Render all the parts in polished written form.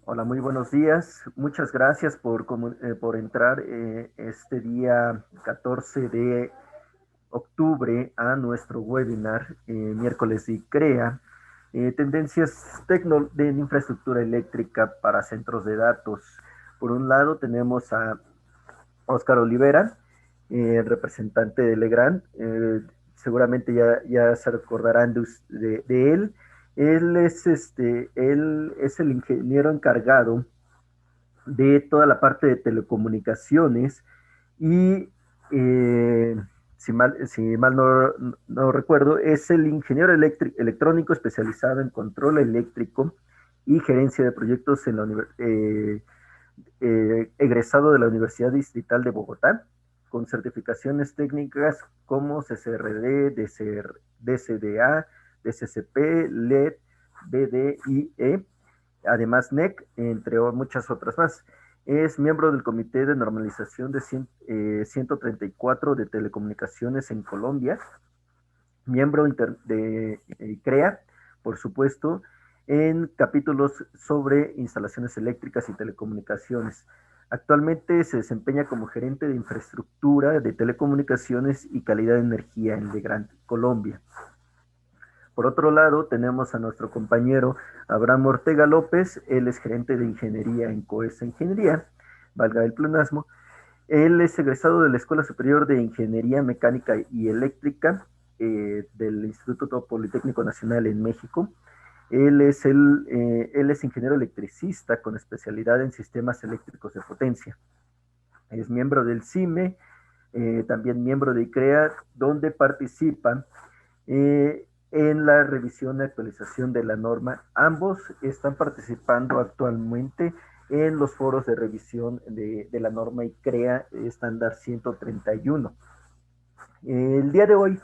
Hola, muy buenos días. Muchas gracias por entrar este día 14 de octubre a nuestro webinar, miércoles de ICREA, tendencias de infraestructura eléctrica para centros de datos. Por un lado tenemos a Óscar Olivera, representante de Legrand. Seguramente ya se recordarán de él. Él es el ingeniero encargado de toda la parte de telecomunicaciones y si mal no recuerdo, es el ingeniero electrónico especializado en control eléctrico y gerencia de proyectos en egresado de la Universidad Distrital de Bogotá, con certificaciones técnicas como CCRD, DCDA, DCCP, LED, BDIE, además NEC, entre muchas otras más. Es miembro del Comité de Normalización de 134 de Telecomunicaciones en Colombia, miembro de CREA, por supuesto, en capítulos sobre instalaciones eléctricas y telecomunicaciones. Actualmente se desempeña como gerente de infraestructura de telecomunicaciones y calidad de energía en Legrand, Colombia. Por otro lado, tenemos a nuestro compañero Abraham Ortega López. Él es gerente de ingeniería en COESA Ingeniería, valga el pleonasmo. Él es egresado de la Escuela Superior de Ingeniería Mecánica y Eléctrica del Instituto Politécnico Nacional en México. Él es ingeniero electricista con especialidad en sistemas eléctricos de potencia. Es miembro del CIME, también miembro de ICREA, donde participa en la revisión y actualización de la norma. Ambos están participando actualmente en los foros de revisión de la norma ICREA estándar 131. El día de hoy,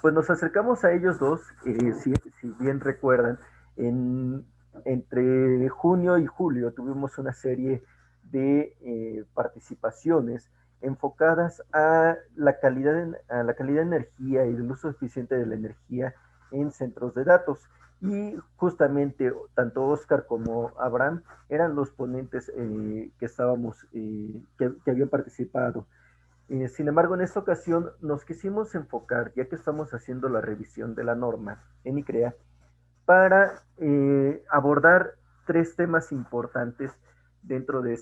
pues nos acercamos a ellos dos, si bien recuerdan, en, entre junio y julio tuvimos una serie de participaciones enfocadas a la calidad de energía y el uso eficiente de la energía en centros de datos. Y justamente tanto Oscar como Abraham eran los ponentes que habían participado. Sin embargo, en esta ocasión nos quisimos enfocar, ya que estamos haciendo la revisión de la norma en ICREA, para abordar tres temas importantes dentro de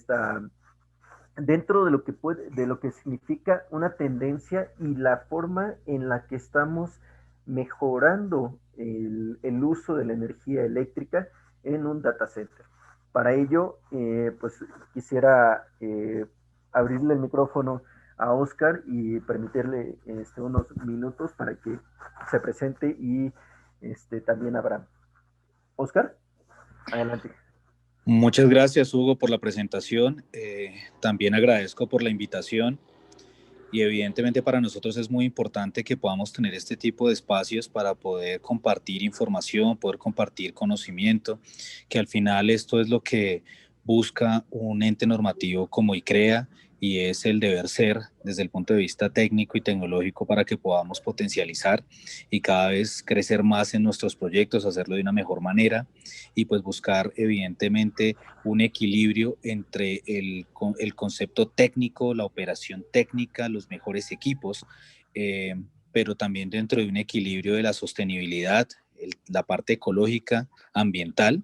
dentro de lo que de lo que significa una tendencia y la forma en la que estamos mejorando el uso de la energía eléctrica en un data center. Para ello, pues quisiera abrirle el micrófono a Oscar y permitirle unos minutos para que se presente y también Abraham. Oscar, adelante. Muchas gracias, Hugo, por la presentación. También agradezco por la invitación y evidentemente para nosotros es muy importante que podamos tener este tipo de espacios para poder compartir información, poder compartir conocimiento, que al final esto es lo que busca un ente normativo como ICREA y es el deber ser desde el punto de vista técnico y tecnológico para que podamos potencializar y cada vez crecer más en nuestros proyectos, hacerlo de una mejor manera y pues buscar evidentemente un equilibrio entre el concepto técnico, la operación técnica, los mejores equipos, pero también dentro de un equilibrio de la sostenibilidad, la parte ecológica, ambiental,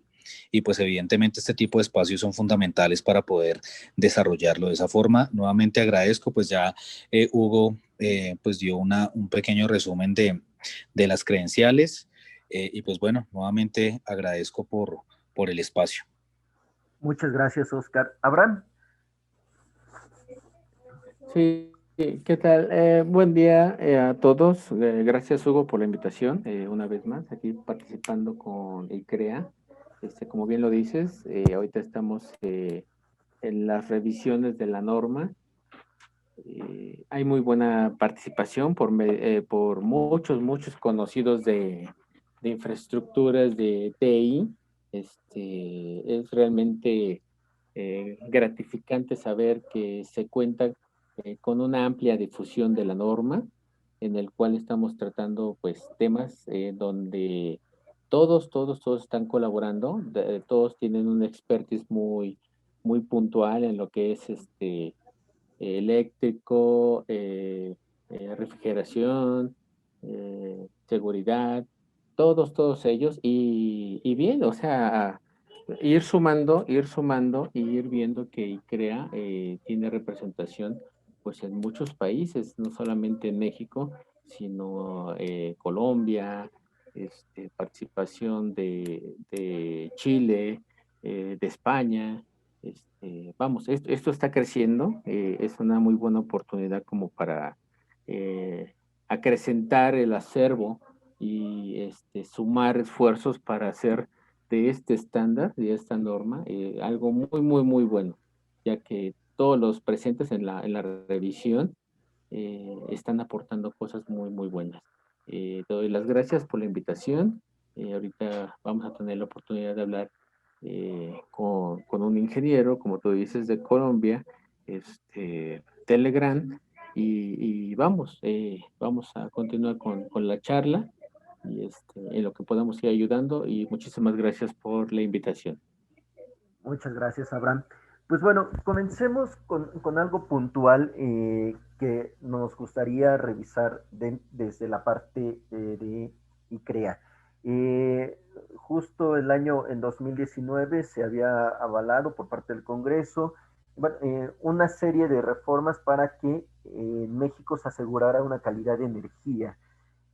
y pues evidentemente este tipo de espacios son fundamentales para poder desarrollarlo de esa forma. Nuevamente agradezco, pues ya Hugo pues dio un pequeño resumen de las credenciales y pues bueno, nuevamente agradezco por el espacio. Muchas gracias, Oscar. Abraham. Sí, ¿qué tal? Buen día a todos. Gracias, Hugo, por la invitación. Una vez más, aquí participando con ICREA. Como bien lo dices, ahorita estamos en las revisiones de la norma. Hay muy buena participación por muchos conocidos de infraestructuras de TI. Es realmente gratificante saber que se cuenta con una amplia difusión de la norma, en el cual estamos tratando pues temas donde todos están colaborando, todos tienen un expertise muy puntual en lo que es eléctrico, refrigeración, seguridad, todos ellos, y bien, o sea, ir sumando y ir viendo que ICREA tiene representación pues en muchos países, no solamente en México, sino Colombia, participación de Chile, de España. Vamos, esto está creciendo, es una muy buena oportunidad como para eh, acrecentar el acervo y sumar esfuerzos para hacer de este estándar, de esta norma, algo muy bueno, ya que todos los presentes en la revisión están aportando cosas muy buenas. Te doy las gracias por la invitación. Ahorita vamos a tener la oportunidad de hablar con un ingeniero, como tú dices, de Colombia, Telegram, y vamos a continuar con la charla y en lo que podamos ir ayudando. Y muchísimas gracias por la invitación. Muchas gracias, Abraham. Pues bueno, comencemos con algo puntual que nos gustaría revisar desde la parte de ICREA. Justo el año en 2019 se había avalado por parte del Congreso, bueno, una serie de reformas para que en México se asegurara una calidad de energía,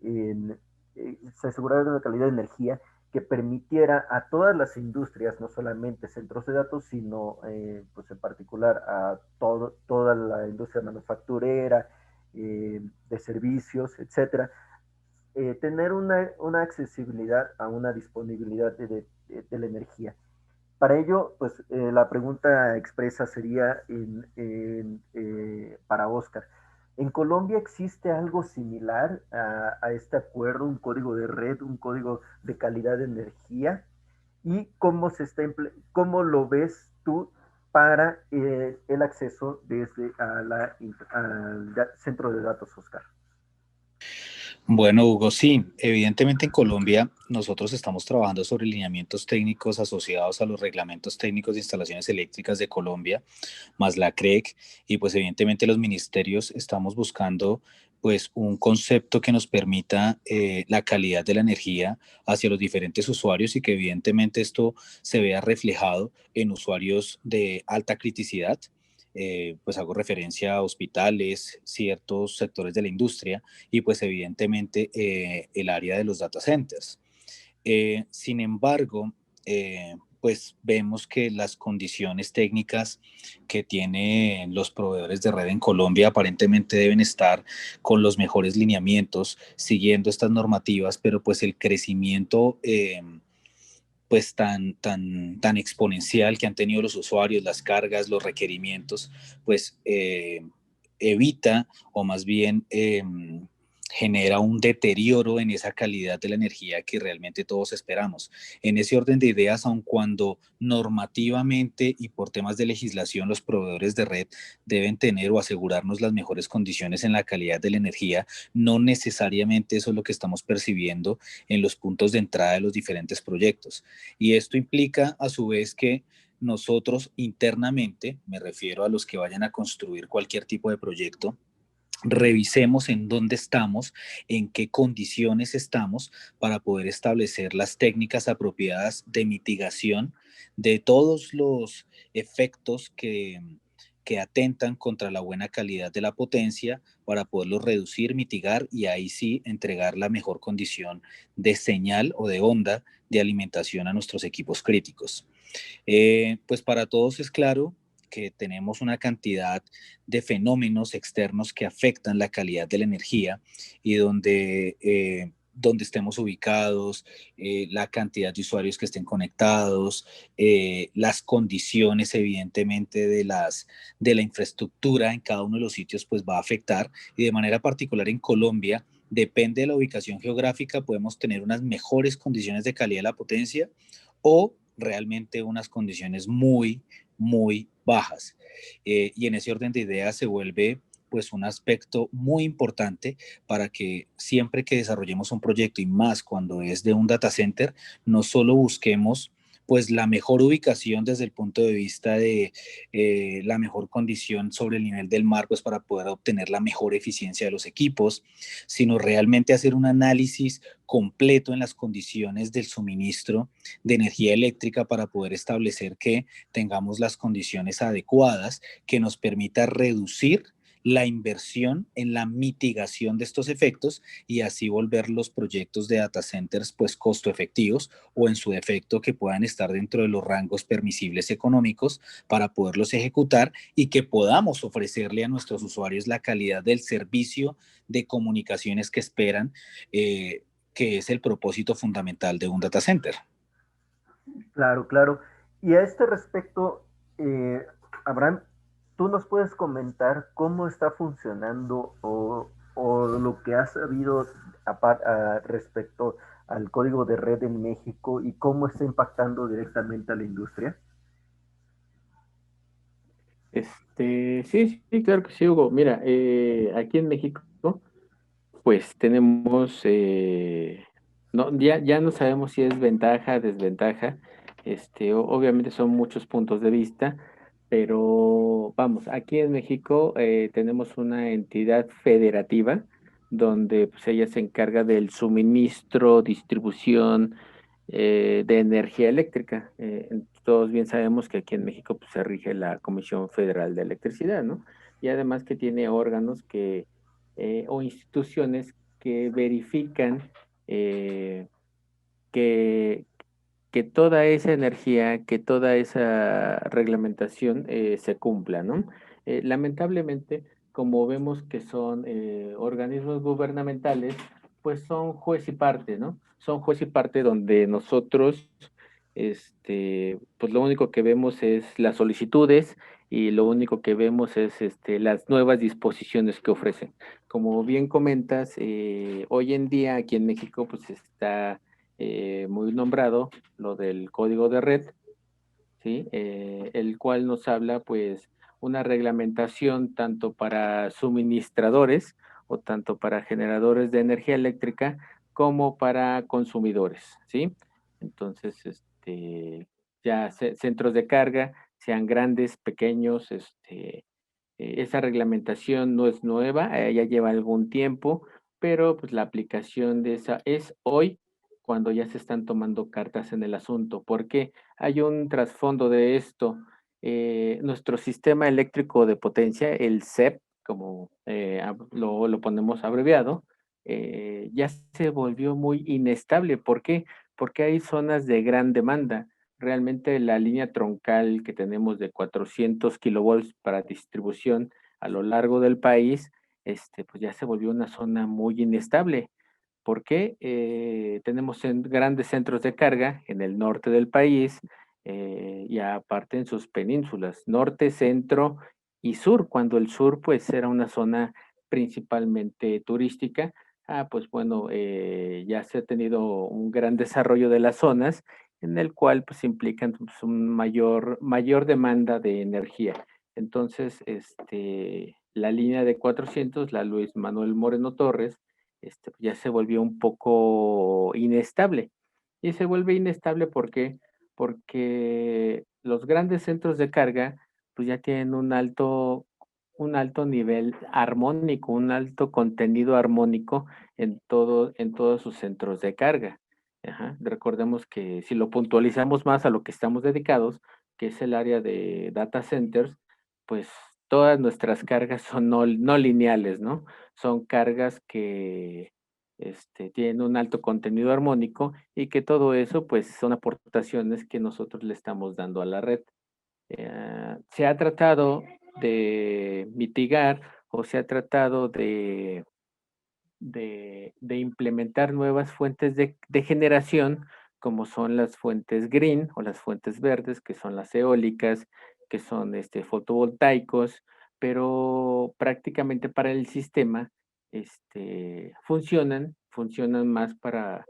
en, se asegurara una calidad de energía que permitiera a todas las industrias, no solamente centros de datos, sino pues en particular a toda la industria manufacturera, de servicios, etcétera, tener una accesibilidad a una disponibilidad de la energía. Para ello, pues la pregunta expresa sería para Oscar. ¿En Colombia existe algo similar a este acuerdo, un código de red, un código de calidad de energía? ¿Y cómo lo ves tú para el acceso desde al centro de datos, Oscar? Bueno, Hugo, sí, evidentemente en Colombia nosotros estamos trabajando sobre lineamientos técnicos asociados a los reglamentos técnicos de instalaciones eléctricas de Colombia, más la CREC, y pues evidentemente los ministerios estamos buscando pues un concepto que nos permita la calidad de la energía hacia los diferentes usuarios y que evidentemente esto se vea reflejado en usuarios de alta criticidad. Pues hago referencia a hospitales, ciertos sectores de la industria y pues evidentemente el área de los data centers. Sin embargo, pues vemos que las condiciones técnicas que tienen los proveedores de red en Colombia aparentemente deben estar con los mejores lineamientos, siguiendo estas normativas, pero pues el crecimiento pues tan exponencial que han tenido los usuarios, las cargas, los requerimientos, pues evita o más bien genera un deterioro en esa calidad de la energía que realmente todos esperamos. En ese orden de ideas, aun cuando normativamente y por temas de legislación los proveedores de red deben tener o asegurarnos las mejores condiciones en la calidad de la energía, no necesariamente eso es lo que estamos percibiendo en los puntos de entrada de los diferentes proyectos. Y esto implica a su vez que nosotros internamente, me refiero a los que vayan a construir cualquier tipo de proyecto, revisemos en dónde estamos, en qué condiciones estamos para poder establecer las técnicas apropiadas de mitigación de todos los efectos que atentan contra la buena calidad de la potencia para poderlos reducir, mitigar y ahí sí entregar la mejor condición de señal o de onda de alimentación a nuestros equipos críticos. Pues para todos es claro que tenemos una cantidad de fenómenos externos que afectan la calidad de la energía y donde estemos ubicados, la cantidad de usuarios que estén conectados, las condiciones evidentemente de la infraestructura en cada uno de los sitios pues va a afectar y de manera particular en Colombia depende de la ubicación geográfica podemos tener unas mejores condiciones de calidad de la potencia o realmente unas condiciones muy bajas. Y en ese orden de ideas se vuelve pues un aspecto muy importante para que siempre que desarrollemos un proyecto y más cuando es de un data center, no solo busquemos pues la mejor ubicación desde el punto de vista de la mejor condición sobre el nivel del mar, pues para poder obtener la mejor eficiencia de los equipos, sino realmente hacer un análisis completo en las condiciones del suministro de energía eléctrica para poder establecer que tengamos las condiciones adecuadas que nos permita reducir la inversión en la mitigación de estos efectos y así volver los proyectos de data centers pues costo efectivos o en su defecto que puedan estar dentro de los rangos permisibles económicos para poderlos ejecutar y que podamos ofrecerle a nuestros usuarios la calidad del servicio de comunicaciones que esperan, que es el propósito fundamental de un data center. Claro, claro. Y a este respecto, Abraham, ¿tú nos puedes comentar cómo está funcionando o lo que has sabido respecto al código de red en México y cómo está impactando directamente a la industria? Sí, sí, claro que sí, Hugo. Mira, aquí en México, pues tenemos, no, ya no sabemos si es ventaja, desventaja. Obviamente son muchos puntos de vista, pero vamos, aquí en México tenemos una entidad federativa donde pues ella se encarga del suministro, distribución de energía eléctrica. Todos bien sabemos que aquí en México pues, se rige la Comisión Federal de Electricidad, ¿no? Y además que tiene órganos o instituciones que verifican eh, que, que toda esa energía, que toda esa reglamentación se cumpla, ¿no? Lamentablemente, como vemos que son organismos gubernamentales, pues son juez y parte, ¿no? Son juez y parte donde nosotros, pues lo único que vemos es las solicitudes y lo único que vemos es las nuevas disposiciones que ofrecen. Como bien comentas, hoy en día aquí en México, pues está muy nombrado lo del código de red, ¿sí? El cual nos habla, pues, una reglamentación tanto para suministradores o tanto para generadores de energía eléctrica como para consumidores, ¿sí? Entonces, centros de carga, sean grandes, pequeños, esa reglamentación no es nueva, ya lleva algún tiempo, pero pues la aplicación de esa es hoy cuando ya se están tomando cartas en el asunto. ¿Por qué? Hay un trasfondo de esto. Nuestro sistema eléctrico de potencia, el CEP, como lo ponemos abreviado, ya se volvió muy inestable. ¿Por qué? Porque hay zonas de gran demanda. Realmente la línea troncal que tenemos de 400 kilovolts para distribución a lo largo del país, pues ya se volvió una zona muy inestable. ¿Por qué? Tenemos grandes centros de carga en el norte del país y aparte en sus penínsulas, norte, centro y sur, cuando el sur pues era una zona principalmente turística. Pues bueno, ya se ha tenido un gran desarrollo de las zonas en el cual pues implican pues, un mayor demanda de energía. Entonces, la línea de 400, la Luis Manuel Moreno Torres, ya se volvió un poco inestable. Y se vuelve inestable porque los grandes centros de carga pues ya tienen un alto nivel armónico, un alto contenido armónico en todos sus centros de carga. Ajá. Recordemos que si lo puntualizamos más a lo que estamos dedicados, que es el área de data centers, pues todas nuestras cargas son no lineales, ¿no? Son cargas que tienen un alto contenido armónico y que todo eso, pues, son aportaciones que nosotros le estamos dando a la red. Se ha tratado de mitigar o se ha tratado de implementar nuevas fuentes de generación, como son las fuentes green o las fuentes verdes, que son las eólicas, que son fotovoltaicos, pero prácticamente para el sistema funcionan más para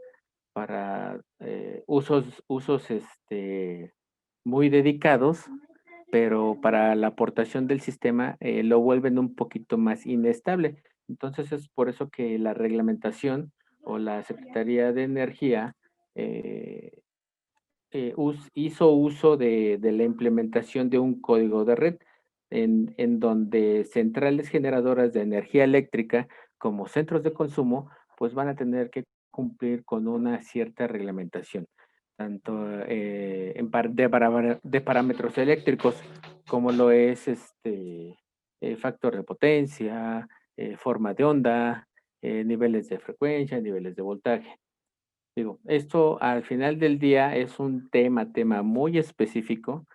usos muy dedicados pero para la aportación del sistema lo vuelven un poquito más inestable. Entonces es por eso que la reglamentación o la Secretaría de Energía hizo uso de la implementación de un código de red en donde centrales generadoras de energía eléctrica como centros de consumo pues van a tener que cumplir con una cierta reglamentación, tanto de parámetros eléctricos como lo es factor de potencia, forma de onda, niveles de frecuencia, niveles de voltaje. Digo, esto al final del día es un tema muy específico.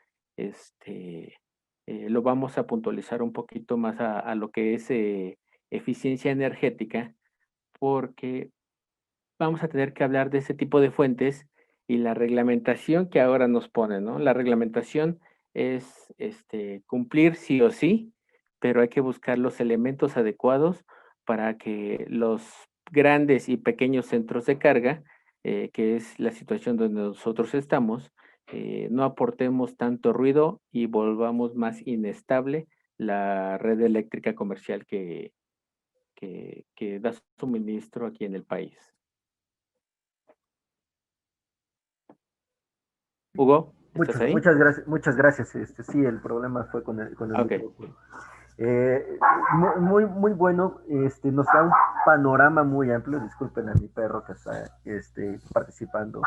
Lo vamos a puntualizar un poquito más a lo que es eficiencia energética, porque vamos a tener que hablar de ese tipo de fuentes y la reglamentación que ahora nos pone, ¿no? La reglamentación es cumplir sí o sí, pero hay que buscar los elementos adecuados para que los grandes y pequeños centros de carga, que es la situación donde nosotros estamos, no aportemos tanto ruido y volvamos más inestable la red eléctrica comercial que da suministro aquí en el país. Hugo, ¿estás ahí? Muchas gracias. Sí, el problema fue con el Ok. micrófono. Muy bueno. Nos da un panorama muy amplio. Disculpen a mi perro que está participando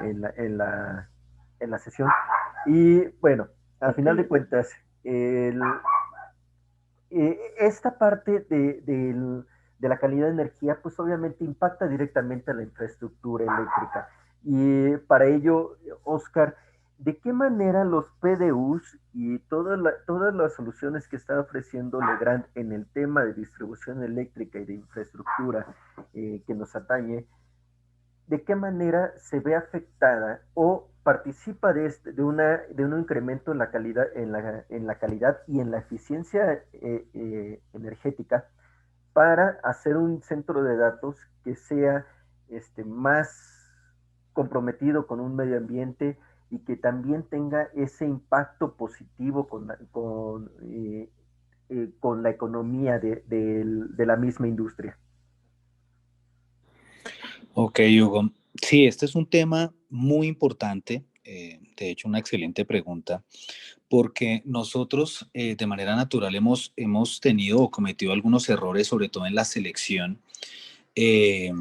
en la sesión. Y bueno, al final de cuentas, esta parte de la calidad de energía, pues obviamente impacta directamente a la infraestructura eléctrica. Y para ello, Oscar, ¿de qué manera los PDUs y todas las soluciones que está ofreciendo Legrand en el tema de distribución eléctrica y de infraestructura que nos atañe, de qué manera se ve afectada o participa de un incremento en la calidad, en la calidad y en la eficiencia energética para hacer un centro de datos que sea más comprometido con un medio ambiente y que también tenga ese impacto positivo con la economía de la misma industria? Ok, Hugo. Sí, este es un tema muy importante, de hecho una excelente pregunta, porque nosotros de manera natural hemos tenido o cometido algunos errores, sobre todo en la selección, eh,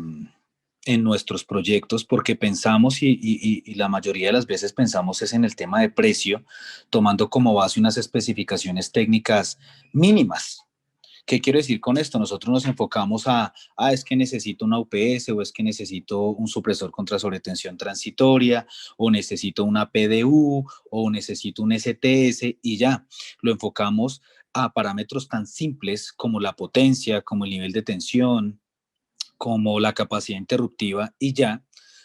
en nuestros proyectos, porque pensamos y la mayoría de las veces pensamos es en el tema de precio, tomando como base unas especificaciones técnicas mínimas. ¿Qué quiero decir con esto? Nosotros nos enfocamos es que necesito una UPS o es que necesito un supresor contra sobretensión transitoria o necesito una PDU o necesito un STS y ya, lo enfocamos a parámetros tan simples como la potencia, como el nivel de tensión, como la capacidad interruptiva y ya,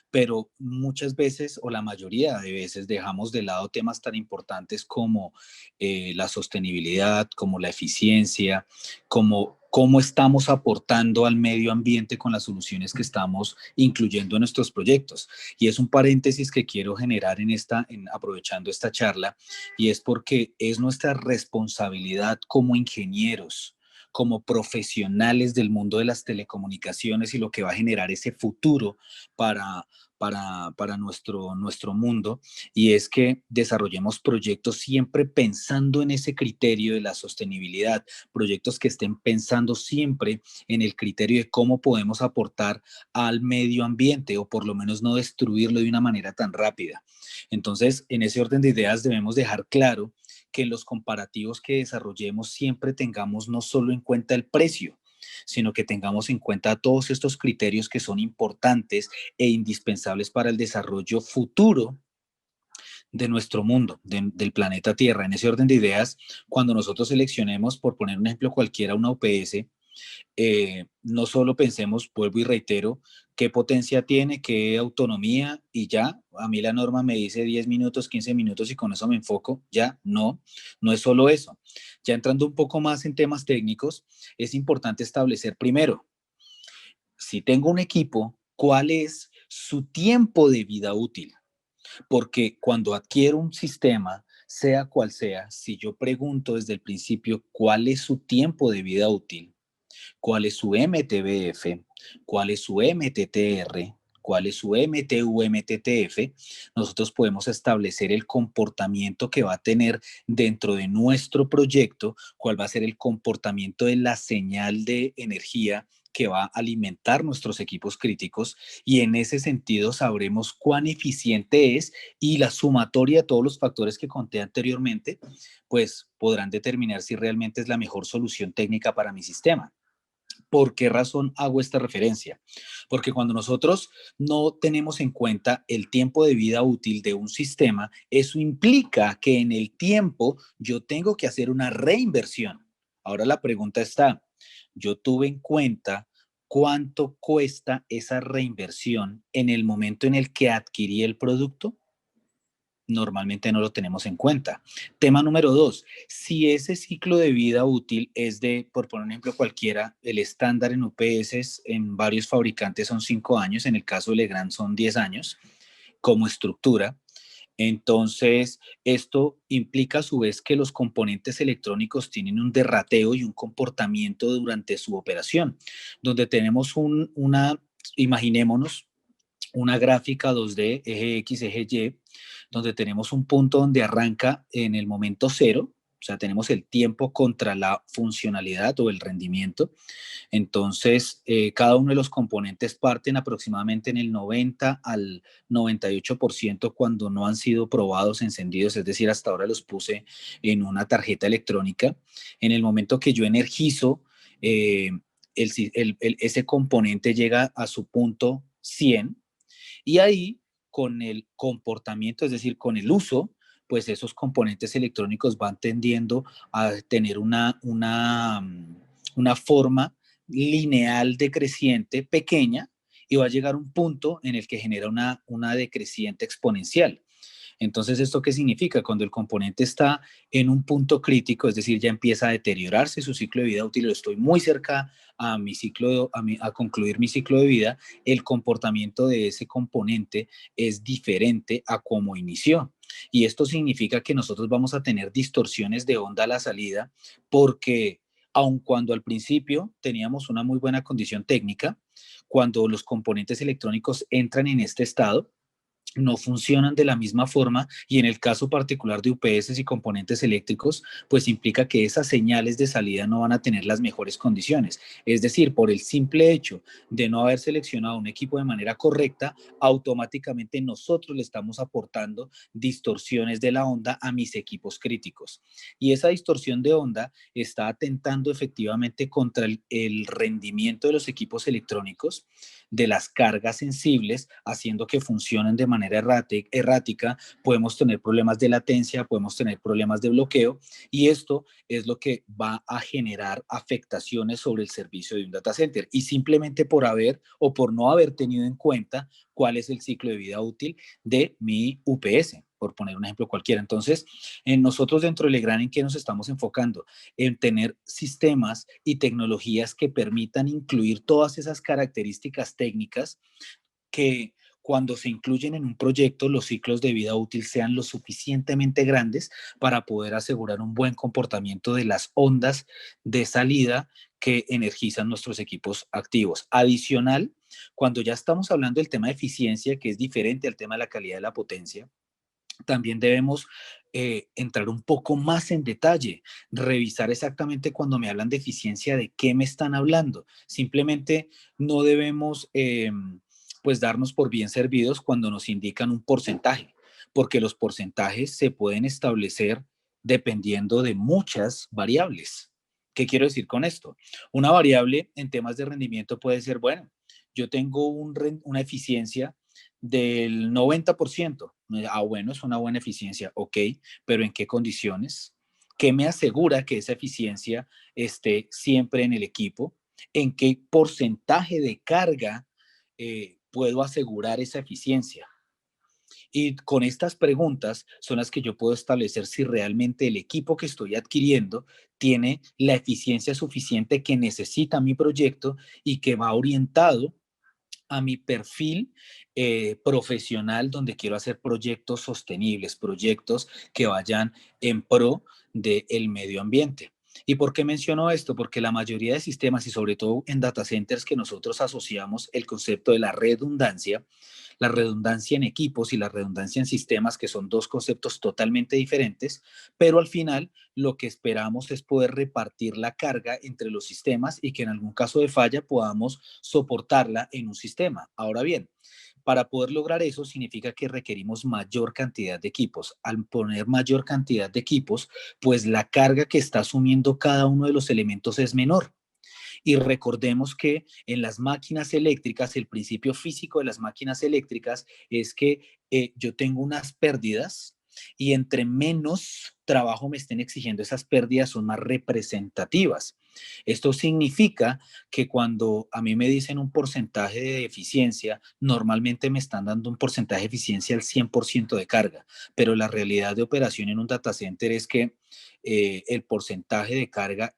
pero muchas veces o la mayoría de veces dejamos de lado temas tan importantes como la sostenibilidad, como la eficiencia, como cómo estamos aportando al medio ambiente con las soluciones que estamos incluyendo en nuestros proyectos. Y es un paréntesis que quiero generar aprovechando esta charla, y es porque es nuestra responsabilidad como ingenieros, como profesionales del mundo de las telecomunicaciones y lo que va a generar ese futuro para nuestro mundo, y es que desarrollemos proyectos siempre pensando en ese criterio de la sostenibilidad, proyectos que estén pensando siempre en el criterio de cómo podemos aportar al medio ambiente o por lo menos no destruirlo de una manera tan rápida. Entonces, en ese orden de ideas debemos dejar claro que en los comparativos que desarrollemos siempre tengamos no solo en cuenta el precio, sino que tengamos en cuenta todos estos criterios que son importantes e indispensables para el desarrollo futuro de nuestro mundo, del planeta Tierra. En ese orden de ideas, cuando nosotros seleccionemos, por poner un ejemplo cualquiera, una UPS, no solo pensemos, vuelvo y reitero, qué potencia tiene, qué autonomía y ya, a mí la norma me dice 10 minutos, 15 minutos y con eso me enfoco, ya, no es solo eso. Ya entrando un poco más en temas técnicos, es importante establecer primero, si tengo un equipo, ¿cuál es su tiempo de vida útil? Porque cuando adquiero un sistema, sea cual sea, si yo pregunto desde el principio cuál es su tiempo de vida útil, cuál es su MTBF, cuál es su MTTR, cuál es su MTU-MTTF, nosotros podemos establecer el comportamiento que va a tener dentro de nuestro proyecto, cuál va a ser el comportamiento de la señal de energía que va a alimentar nuestros equipos críticos, y en ese sentido sabremos cuán eficiente es, y la sumatoria de todos los factores que conté anteriormente, pues podrán determinar si realmente es la mejor solución técnica para mi sistema. ¿Por qué razón hago esta referencia? Porque cuando nosotros no tenemos en cuenta el tiempo de vida útil de un sistema, eso implica que en el tiempo yo tengo que hacer una reinversión. Ahora la pregunta está, ¿yo tuve en cuenta cuánto cuesta esa reinversión en el momento en el que adquirí el producto? Normalmente no lo tenemos en cuenta. Tema número 2, si ese ciclo de vida útil es de, por poner un ejemplo cualquiera, el estándar en UPS en varios fabricantes son 5 años, en el caso de Legrand son 10 años como estructura. Entonces, esto implica a su vez que los componentes electrónicos tienen un derrateo y un comportamiento durante su operación, donde tenemos imaginémonos, una gráfica 2D, eje X, eje Y, donde tenemos un punto donde arranca en el momento cero, o sea, tenemos el tiempo contra la funcionalidad o el rendimiento. Entonces, cada uno de los componentes parten aproximadamente en el 90 al 98% cuando no han sido probados, encendidos, es decir, hasta ahora los puse en una tarjeta electrónica. En el momento que yo energizo, ese componente llega a su punto 100, y ahí, con el comportamiento, es decir, con el uso, pues esos componentes electrónicos van tendiendo a tener una forma lineal decreciente pequeña, y va a llegar un punto en el que genera una decreciente exponencial. Entonces, ¿esto qué significa? Cuando el componente está en un punto crítico, es decir, ya empieza a deteriorarse su ciclo de vida útil, o estoy muy cerca a a concluir mi ciclo de vida, el comportamiento de ese componente es diferente a cómo inició. Y esto significa que nosotros vamos a tener distorsiones de onda a la salida, porque aun cuando al principio teníamos una muy buena condición técnica, cuando los componentes electrónicos entran en este estado, no funcionan de la misma forma, y en el caso particular de UPS y componentes eléctricos, pues implica que esas señales de salida no van a tener las mejores condiciones. Es decir, por el simple hecho de no haber seleccionado un equipo de manera correcta, automáticamente nosotros le estamos aportando distorsiones de la onda a mis equipos críticos. Y esa distorsión de onda está atentando efectivamente contra el rendimiento de los equipos electrónicos, de las cargas sensibles, haciendo que funcionen de manera errática. Podemos tener problemas de latencia, podemos tener problemas de bloqueo, y esto es lo que va a generar afectaciones sobre el servicio de un data center, y simplemente por haber o por no haber tenido en cuenta cuál es el ciclo de vida útil de mi UPS, por poner un ejemplo cualquiera. Entonces, nosotros dentro de Legrand, ¿en qué nos estamos enfocando? En tener sistemas y tecnologías que permitan incluir todas esas características técnicas, que cuando se incluyen en un proyecto, los ciclos de vida útil sean lo suficientemente grandes para poder asegurar un buen comportamiento de las ondas de salida que energizan nuestros equipos activos. Adicional, cuando ya estamos hablando del tema de eficiencia, que es diferente al tema de la calidad de la potencia, también debemos entrar un poco más en detalle, revisar exactamente cuando me hablan de eficiencia de qué me están hablando. Simplemente no debemos pues darnos por bien servidos cuando nos indican un porcentaje, porque los porcentajes se pueden establecer dependiendo de muchas variables. ¿Qué quiero decir con esto? Una variable en temas de rendimiento puede ser, bueno, yo tengo una eficiencia del 90%. Bueno, es una buena eficiencia, ok, pero ¿en qué condiciones? ¿Qué me asegura que esa eficiencia esté siempre en el equipo? ¿En qué porcentaje de carga puedo asegurar esa eficiencia? Y con estas preguntas son las que yo puedo establecer si realmente el equipo que estoy adquiriendo tiene la eficiencia suficiente que necesita mi proyecto, y que va orientado a mi perfil profesional, donde quiero hacer proyectos sostenibles, proyectos que vayan en pro del medio ambiente. ¿Y por qué menciono esto? Porque la mayoría de sistemas y sobre todo en data centers que nosotros asociamos el concepto de la redundancia en equipos y la redundancia en sistemas, que son dos conceptos totalmente diferentes, pero al final lo que esperamos es poder repartir la carga entre los sistemas y que en algún caso de falla podamos soportarla en un sistema. Ahora bien, para poder lograr eso significa que requerimos mayor cantidad de equipos. Al poner mayor cantidad de equipos, pues la carga que está asumiendo cada uno de los elementos es menor. Y recordemos que en las máquinas eléctricas, el principio físico de las máquinas eléctricas es que yo tengo unas pérdidas y entre menos trabajo me estén exigiendo esas pérdidas son más representativas. Esto significa que cuando a mí me dicen un porcentaje de eficiencia, normalmente me están dando un porcentaje de eficiencia al 100% de carga, pero la realidad de operación en un data center es que el porcentaje de carga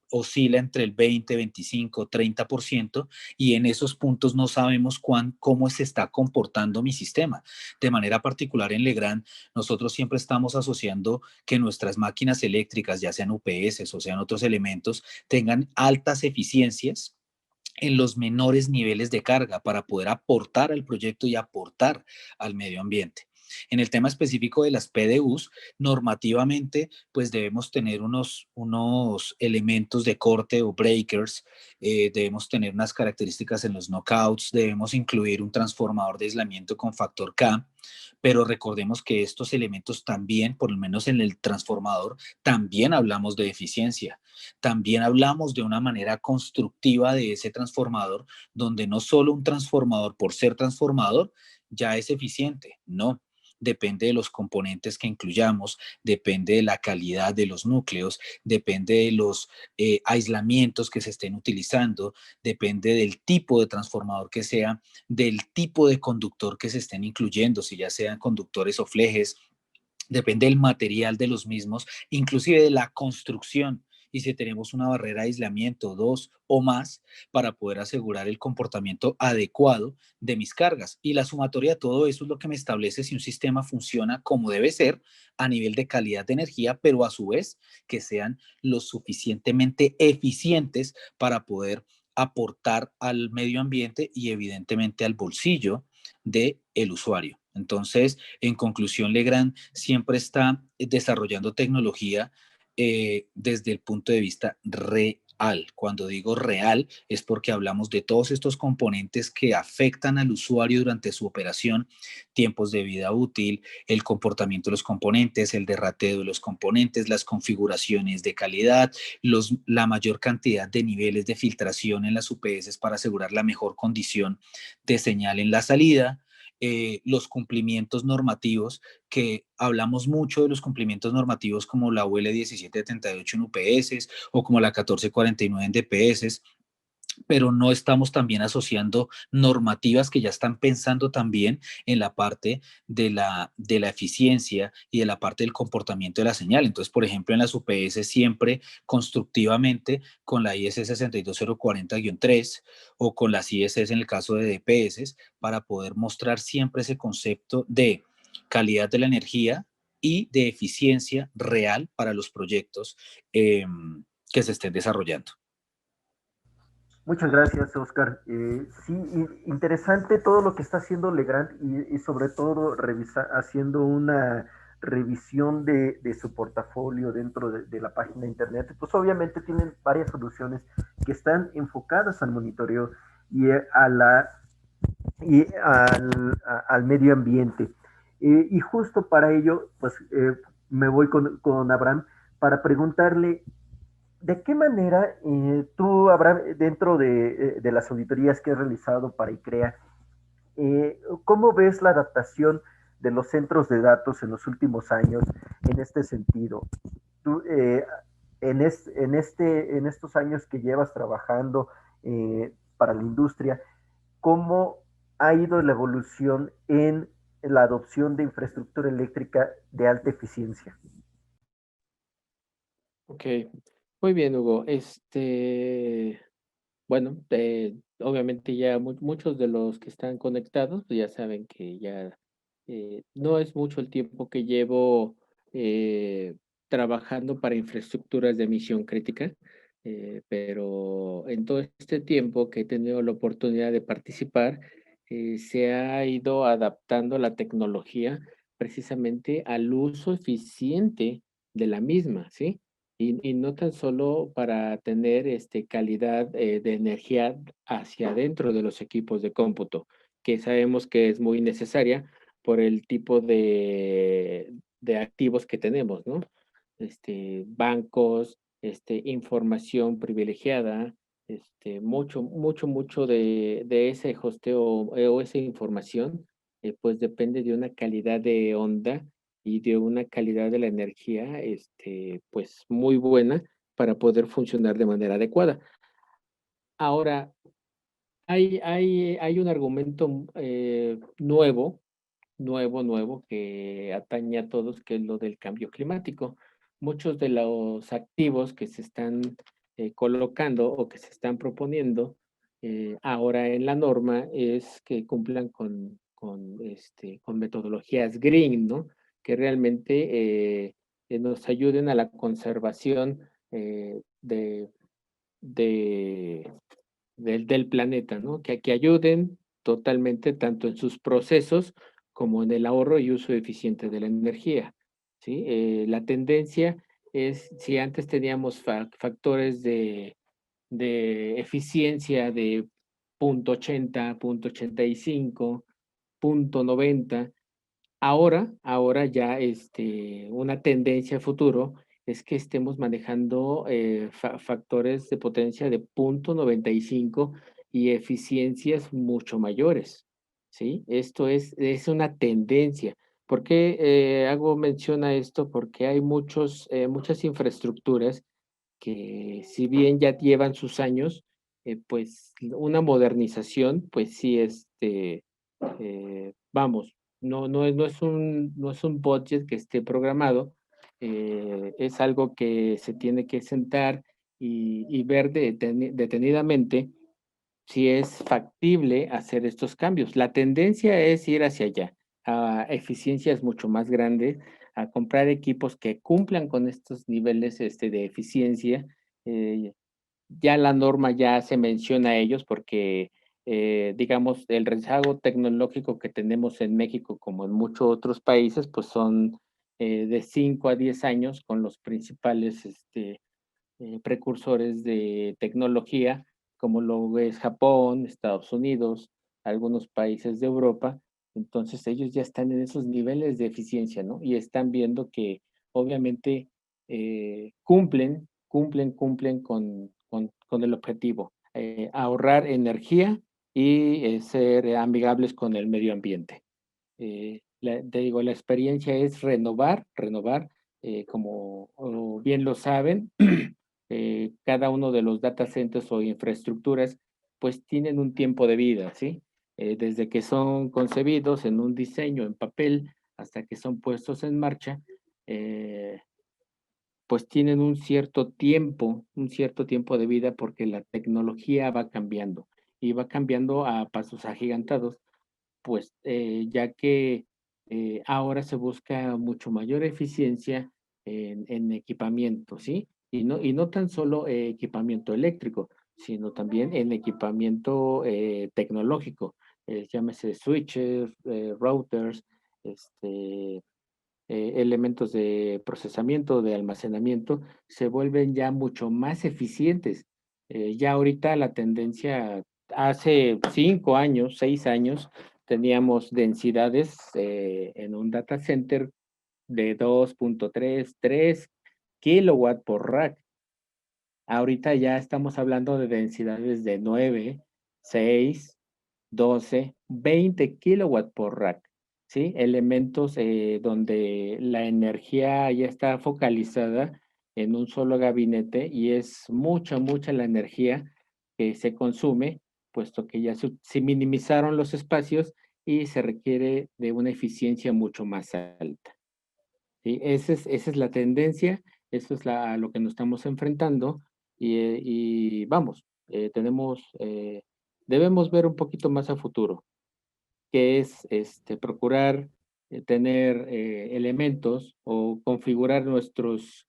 oscila entre el 20, 25, 30% y en esos puntos no sabemos cómo se está comportando mi sistema. De manera particular en Legrand, nosotros siempre estamos asociando que nuestras máquinas eléctricas, ya sean UPS o sean otros elementos, tengan altas eficiencias en los menores niveles de carga para poder aportar al proyecto y aportar al medio ambiente. En el tema específico de las PDUs, normativamente, pues debemos tener unos elementos de corte o breakers, debemos tener unas características en los knockouts, debemos incluir un transformador de aislamiento con factor K, pero recordemos que estos elementos también, por lo menos en el transformador, también hablamos de eficiencia. También hablamos de una manera constructiva de ese transformador, donde no solo un transformador por ser transformador ya es eficiente, no. Depende de los componentes que incluyamos, depende de la calidad de los núcleos, depende de los aislamientos que se estén utilizando, depende del tipo de transformador que sea, del tipo de conductor que se estén incluyendo, si ya sean conductores o flejes, depende del material de los mismos, inclusive de la construcción y si tenemos una barrera de aislamiento, dos o más, para poder asegurar el comportamiento adecuado de mis cargas. Y la sumatoria de todo eso es lo que me establece si un sistema funciona como debe ser a nivel de calidad de energía, pero a su vez que sean lo suficientemente eficientes para poder aportar al medio ambiente y evidentemente al bolsillo del usuario. Entonces, en conclusión, Legrand siempre está desarrollando tecnología desde el punto de vista real. Cuando digo real es porque hablamos de todos estos componentes que afectan al usuario durante su operación, tiempos de vida útil, el comportamiento de los componentes, el derrateo de los componentes, las configuraciones de calidad, la mayor cantidad de niveles de filtración en las UPS para asegurar la mejor condición de señal en la salida, los cumplimientos normativos, que hablamos mucho de los cumplimientos normativos como la UL 1778 en UPS o como la 1449 en DPS, pero no estamos también asociando normativas que ya están pensando también en la parte de la eficiencia y de la parte del comportamiento de la señal. Entonces, por ejemplo, en las UPS siempre constructivamente con la IS 62040-3 o con las ISS en el caso de DPS para poder mostrar siempre ese concepto de calidad de la energía y de eficiencia real para los proyectos que se estén desarrollando. Muchas gracias, Oscar. Sí, interesante todo lo que está haciendo Legrand y sobre todo haciendo una revisión de su portafolio dentro de la página de internet. Pues obviamente tienen varias soluciones que están enfocadas al monitoreo y al medio ambiente. Y justo para ello, pues me voy con Abraham para preguntarle ¿de qué manera tú, Abraham, dentro de las auditorías que has realizado para ICREA, cómo ves la adaptación de los centros de datos en los últimos años en este sentido? Tú, en estos años que llevas trabajando para la industria, ¿cómo ha ido la evolución en la adopción de infraestructura eléctrica de alta eficiencia? Ok, muy bien, Hugo. Bueno, obviamente ya muchos de los que están conectados pues ya saben que ya no es mucho el tiempo que llevo trabajando para infraestructuras de misión crítica, pero en todo este tiempo que he tenido la oportunidad de participar, se ha ido adaptando la tecnología precisamente al uso eficiente de la misma, ¿sí? Y no tan solo para tener calidad de energía hacia adentro de los equipos de cómputo, que sabemos que es muy necesaria por el tipo de activos que tenemos, ¿no? Bancos, información privilegiada, mucho de ese hosteo o esa información, pues depende de una calidad de onda y de una calidad de la energía, pues muy buena para poder funcionar de manera adecuada. Ahora, hay un argumento nuevo que atañe a todos, que es lo del cambio climático. Muchos de los activos que se están colocando o que se están proponiendo ahora en la norma es que cumplan con metodologías green, ¿no? Que realmente nos ayuden a la conservación de, del planeta, ¿no? Que ayuden totalmente tanto en sus procesos como en el ahorro y uso eficiente de la energía, ¿sí? La tendencia es, si antes teníamos factores de eficiencia de 0.80, 0.85, 0.90, ahora ya una tendencia a futuro es que estemos manejando factores de potencia de 0.95 y eficiencias mucho mayores, ¿sí? Esto es una tendencia. ¿Por qué hago mención a esto? Porque hay muchas infraestructuras que si bien ya llevan sus años, pues una modernización, pues sí, vamos, no es un budget que esté programado, es algo que se tiene que sentar y ver detenidamente si es factible hacer estos cambios. La tendencia es ir hacia allá, a eficiencias mucho más grandes, a comprar equipos que cumplan con estos niveles de eficiencia. eh, ya la norma ya se menciona a ellos porque, digamos, el rezago tecnológico que tenemos en México, como en muchos otros países, pues son de 5 a 10 años con los principales precursores de tecnología, como lo es Japón, Estados Unidos, algunos países de Europa. Entonces ellos ya están en esos niveles de eficiencia, ¿no? Y están viendo que obviamente cumplen con el objetivo, ahorrar energía y ser amigables con el medio ambiente. Te digo, la experiencia es renovar, como bien lo saben, cada uno de los data centers o infraestructuras, pues tienen un tiempo de vida, ¿sí? Desde que son concebidos en un diseño en papel hasta que son puestos en marcha, eh, pues tienen un cierto tiempo de vida porque la tecnología va cambiando y va cambiando a pasos agigantados, pues ya que ahora se busca mucho mayor eficiencia en equipamiento, ¿sí? Y no tan solo equipamiento eléctrico, sino también en equipamiento tecnológico, llámese switches, routers, elementos de procesamiento, de almacenamiento, se vuelven ya mucho más eficientes. Ya ahorita la tendencia, hace 5 años, 6 años, teníamos densidades en un data center de 2.3 kilowatt por rack. Ahorita ya estamos hablando de densidades de 9, 6, 12, 20 kilowatt por rack, ¿sí? Elementos donde la energía ya está focalizada en un solo gabinete y es mucha la energía que se consume, puesto que ya se minimizaron los espacios y se requiere de una eficiencia mucho más alta, ¿sí? Esa es la tendencia, eso es a lo que nos estamos enfrentando y vamos, tenemos debemos ver un poquito más a futuro, que es procurar tener elementos o configurar nuestros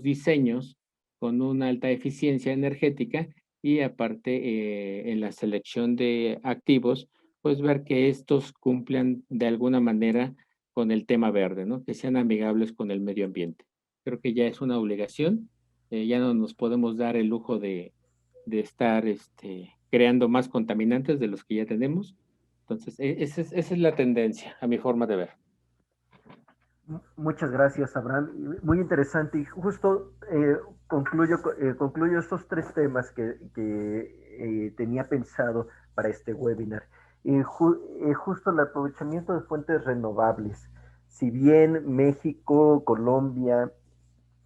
diseños con una alta eficiencia energética y aparte en la selección de activos, pues ver que estos cumplan de alguna manera con el tema verde, ¿no? Que sean amigables con el medio ambiente. Creo que ya es una obligación, ya no nos podemos dar el lujo de estar creando más contaminantes de los que ya tenemos. Entonces, esa es la tendencia, a mi forma de ver. Muchas gracias, Abraham. Muy interesante. Y justo concluyo estos tres temas que tenía pensado para este webinar. Justo el aprovechamiento de fuentes renovables. Si bien México, Colombia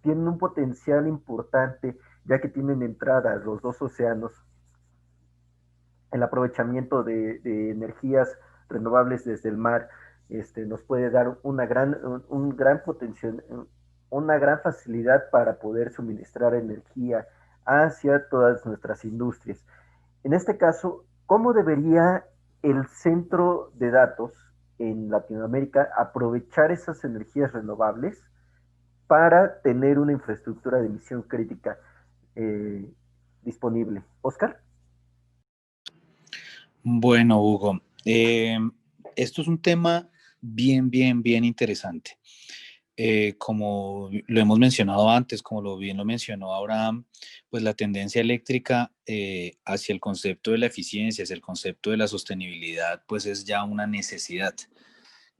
tienen un potencial importante, ya que tienen entrada a los dos océanos, el aprovechamiento de energías renovables desde el mar nos puede dar un gran potencial, una gran facilidad para poder suministrar energía hacia todas nuestras industrias. En este caso, ¿cómo debería el centro de datos en Latinoamérica aprovechar esas energías renovables para tener una infraestructura de misión crítica disponible? Oscar. Bueno, Hugo, esto es un tema bien interesante. Como lo hemos mencionado antes, como bien lo mencionó Abraham, pues la tendencia eléctrica hacia el concepto de la eficiencia, hacia el concepto de la sostenibilidad, pues es ya una necesidad.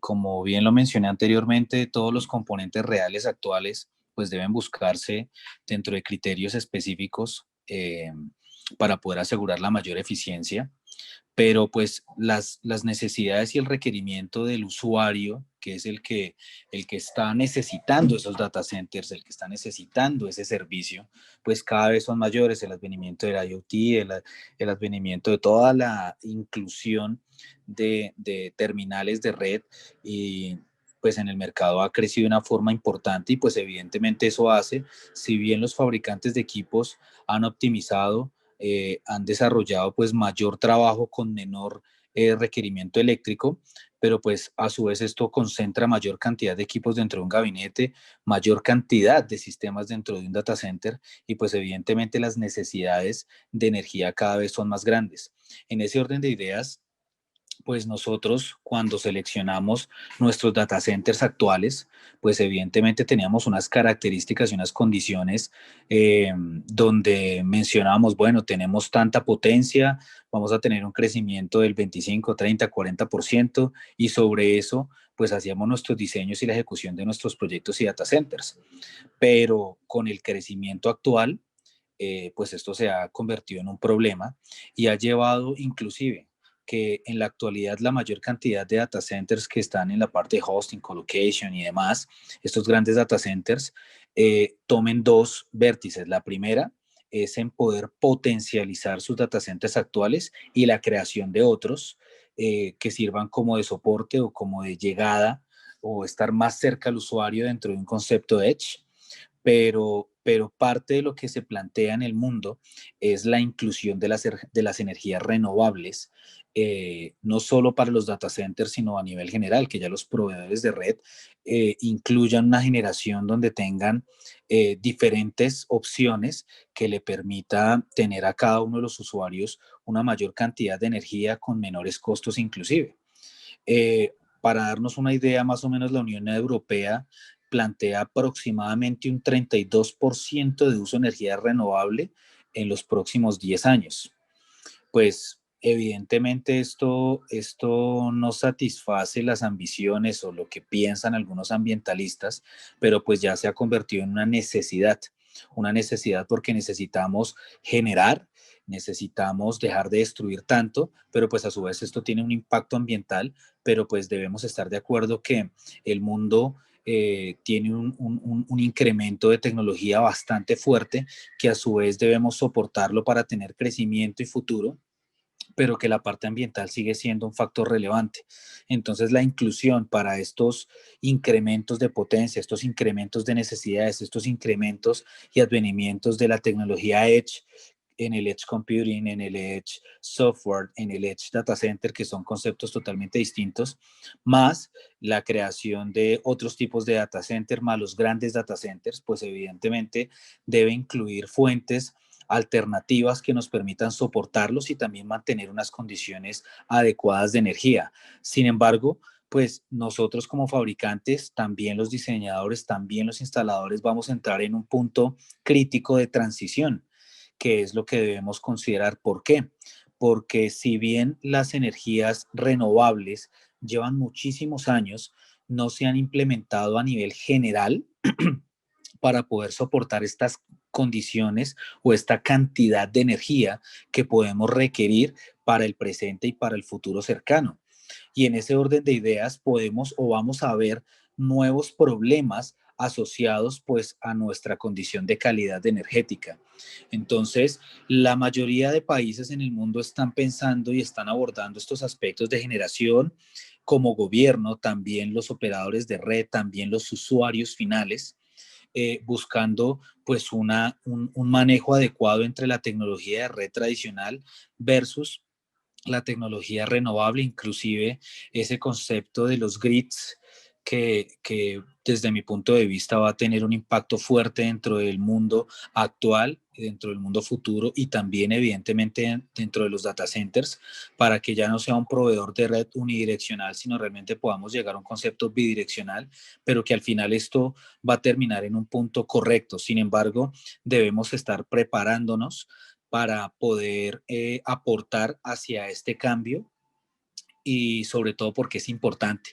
Como bien lo mencioné anteriormente, todos los componentes reales actuales pues deben buscarse dentro de criterios específicos para poder asegurar la mayor eficiencia, pero pues las necesidades y el requerimiento del usuario, que es el que está necesitando esos data centers, el que está necesitando ese servicio, pues cada vez son mayores. El advenimiento del IoT, el advenimiento de toda la inclusión de terminales de red y pues en el mercado ha crecido de una forma importante y pues evidentemente eso hace, si bien los fabricantes de equipos han optimizado, han desarrollado pues mayor trabajo con menor requerimiento eléctrico, pero pues a su vez esto concentra mayor cantidad de equipos dentro de un gabinete, mayor cantidad de sistemas dentro de un data center y pues evidentemente las necesidades de energía cada vez son más grandes. En ese orden de ideas, pues nosotros cuando seleccionamos nuestros data centers actuales, pues evidentemente teníamos unas características y unas condiciones donde mencionábamos, bueno, tenemos tanta potencia, vamos a tener un crecimiento del 25, 30, 40% y sobre eso pues hacíamos nuestros diseños y la ejecución de nuestros proyectos y data centers. Pero con el crecimiento actual, pues esto se ha convertido en un problema y ha llevado inclusive que en la actualidad la mayor cantidad de data centers que están en la parte de hosting, colocation y demás, estos grandes data centers, tomen dos vértices. La primera es en poder potencializar sus data centers actuales y la creación de otros que sirvan como de soporte o como de llegada o estar más cerca al usuario dentro de un concepto de edge, pero parte de lo que se plantea en el mundo es la inclusión de las energías renovables, no solo para los data centers, sino a nivel general, que ya los proveedores de red incluyan una generación donde tengan diferentes opciones que le permita tener a cada uno de los usuarios una mayor cantidad de energía con menores costos inclusive. Para darnos una idea, más o menos la Unión Europea plantea aproximadamente un 32% de uso de energía renovable en los próximos 10 años. Pues evidentemente esto no satisface las ambiciones o lo que piensan algunos ambientalistas, pero pues ya se ha convertido en una necesidad porque necesitamos generar, necesitamos dejar de destruir tanto, pero pues a su vez esto tiene un impacto ambiental, pero pues debemos estar de acuerdo que el mundo tiene un incremento de tecnología bastante fuerte que a su vez debemos soportarlo para tener crecimiento y futuro, pero que la parte ambiental sigue siendo un factor relevante. Entonces, la inclusión para estos incrementos de potencia, estos incrementos de necesidades, estos incrementos y advenimientos de la tecnología Edge, en el Edge Computing, en el Edge Software, en el Edge Data Center, que son conceptos totalmente distintos, más la creación de otros tipos de data center, más los grandes data centers, pues evidentemente debe incluir fuentes alternativas que nos permitan soportarlos y también mantener unas condiciones adecuadas de energía. Sin embargo, pues nosotros como fabricantes, también los diseñadores, también los instaladores, vamos a entrar en un punto crítico de transición, que es lo que debemos considerar. ¿Por qué? Porque si bien las energías renovables llevan muchísimos años, no se han implementado a nivel general para poder soportar estas condiciones o esta cantidad de energía que podemos requerir para el presente y para el futuro cercano. Y en ese orden de ideas podemos o vamos a ver nuevos problemas asociados pues a nuestra condición de calidad energética. Entonces, la mayoría de países en el mundo están pensando y están abordando estos aspectos de generación como gobierno, también los operadores de red, también los usuarios finales, buscando pues un manejo adecuado entre la tecnología de red tradicional versus la tecnología renovable, inclusive ese concepto de los grids que desde mi punto de vista va a tener un impacto fuerte dentro del mundo actual, dentro del mundo futuro y también evidentemente dentro de los data centers, para que ya no sea un proveedor de red unidireccional, sino realmente podamos llegar a un concepto bidireccional, pero que al final esto va a terminar en un punto correcto. Sin embargo, debemos estar preparándonos para poder aportar hacia este cambio y sobre todo porque es importante.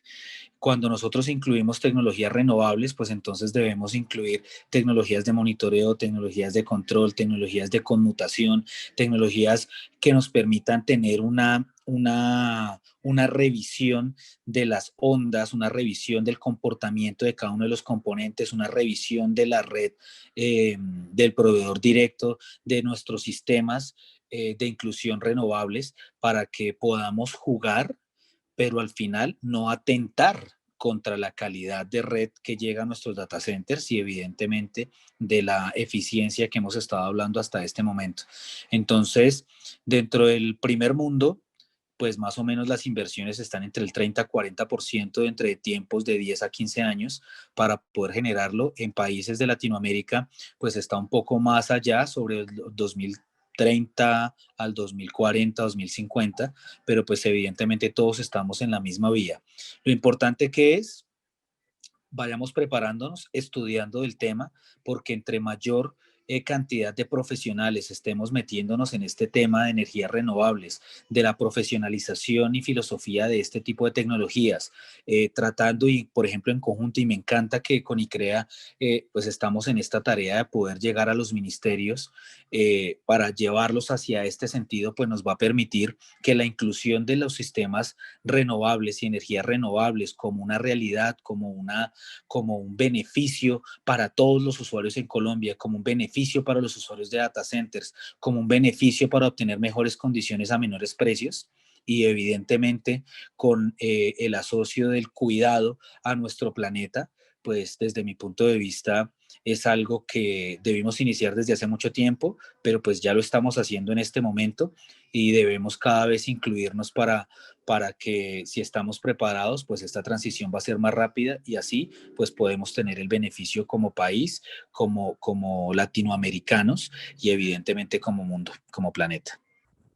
Cuando nosotros incluimos tecnologías renovables, pues entonces debemos incluir tecnologías de monitoreo, tecnologías de control, tecnologías de conmutación, tecnologías que nos permitan tener una revisión de las ondas, una revisión del comportamiento de cada uno de los componentes, una revisión de la red del proveedor directo, de nuestros sistemas de inclusión renovables para que podamos jugar pero al final no atentar contra la calidad de red que llega a nuestros data centers y evidentemente de la eficiencia que hemos estado hablando hasta este momento. Entonces, dentro del primer mundo, pues más o menos las inversiones están entre el 30 a 40% entre tiempos de 10 a 15 años para poder generarlo. En países de Latinoamérica, pues está un poco más allá, sobre el 2030 al 2040, 2050, pero pues evidentemente todos estamos en la misma vía. Lo importante que es, vayamos preparándonos, estudiando el tema, porque entre mayor cantidad de profesionales estemos metiéndonos en este tema de energías renovables, de la profesionalización y filosofía de este tipo de tecnologías, tratando y, por ejemplo, en conjunto, y me encanta que con ICREA pues estamos en esta tarea de poder llegar a los ministerios para llevarlos hacia este sentido, pues nos va a permitir que la inclusión de los sistemas renovables y energías renovables como una realidad, como un beneficio para todos los usuarios en Colombia, como un beneficio para los usuarios de data centers, como un beneficio para obtener mejores condiciones a menores precios y evidentemente con el asocio del cuidado a nuestro planeta, pues desde mi punto de vista es algo que debimos iniciar desde hace mucho tiempo, pero pues ya lo estamos haciendo en este momento y debemos cada vez incluirnos para que si estamos preparados, pues esta transición va a ser más rápida y así pues podemos tener el beneficio como país, como latinoamericanos y evidentemente como mundo, como planeta.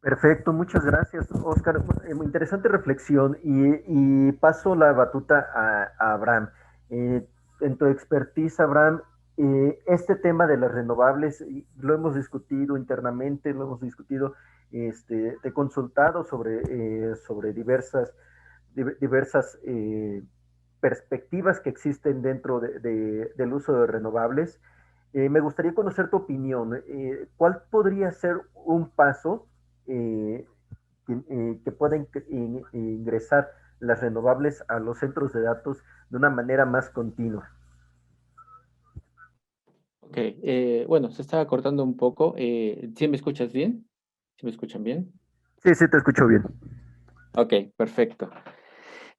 Perfecto, muchas gracias, Oscar. Muy interesante reflexión y paso la batuta a Abraham. Eh, en tu expertise, Abraham, este tema de las renovables lo hemos discutido internamente, lo hemos discutido, te he consultado sobre diversas perspectivas que existen dentro del uso de renovables. Me gustaría conocer tu opinión. ¿Cuál podría ser un paso eh, que pueden ingresar las renovables a los centros de datos de una manera más continua? Ok, bueno, se estaba cortando un poco. ¿Sí me escuchas bien? ¿Sí me escuchan bien? Sí, sí, te escucho bien. Ok, perfecto.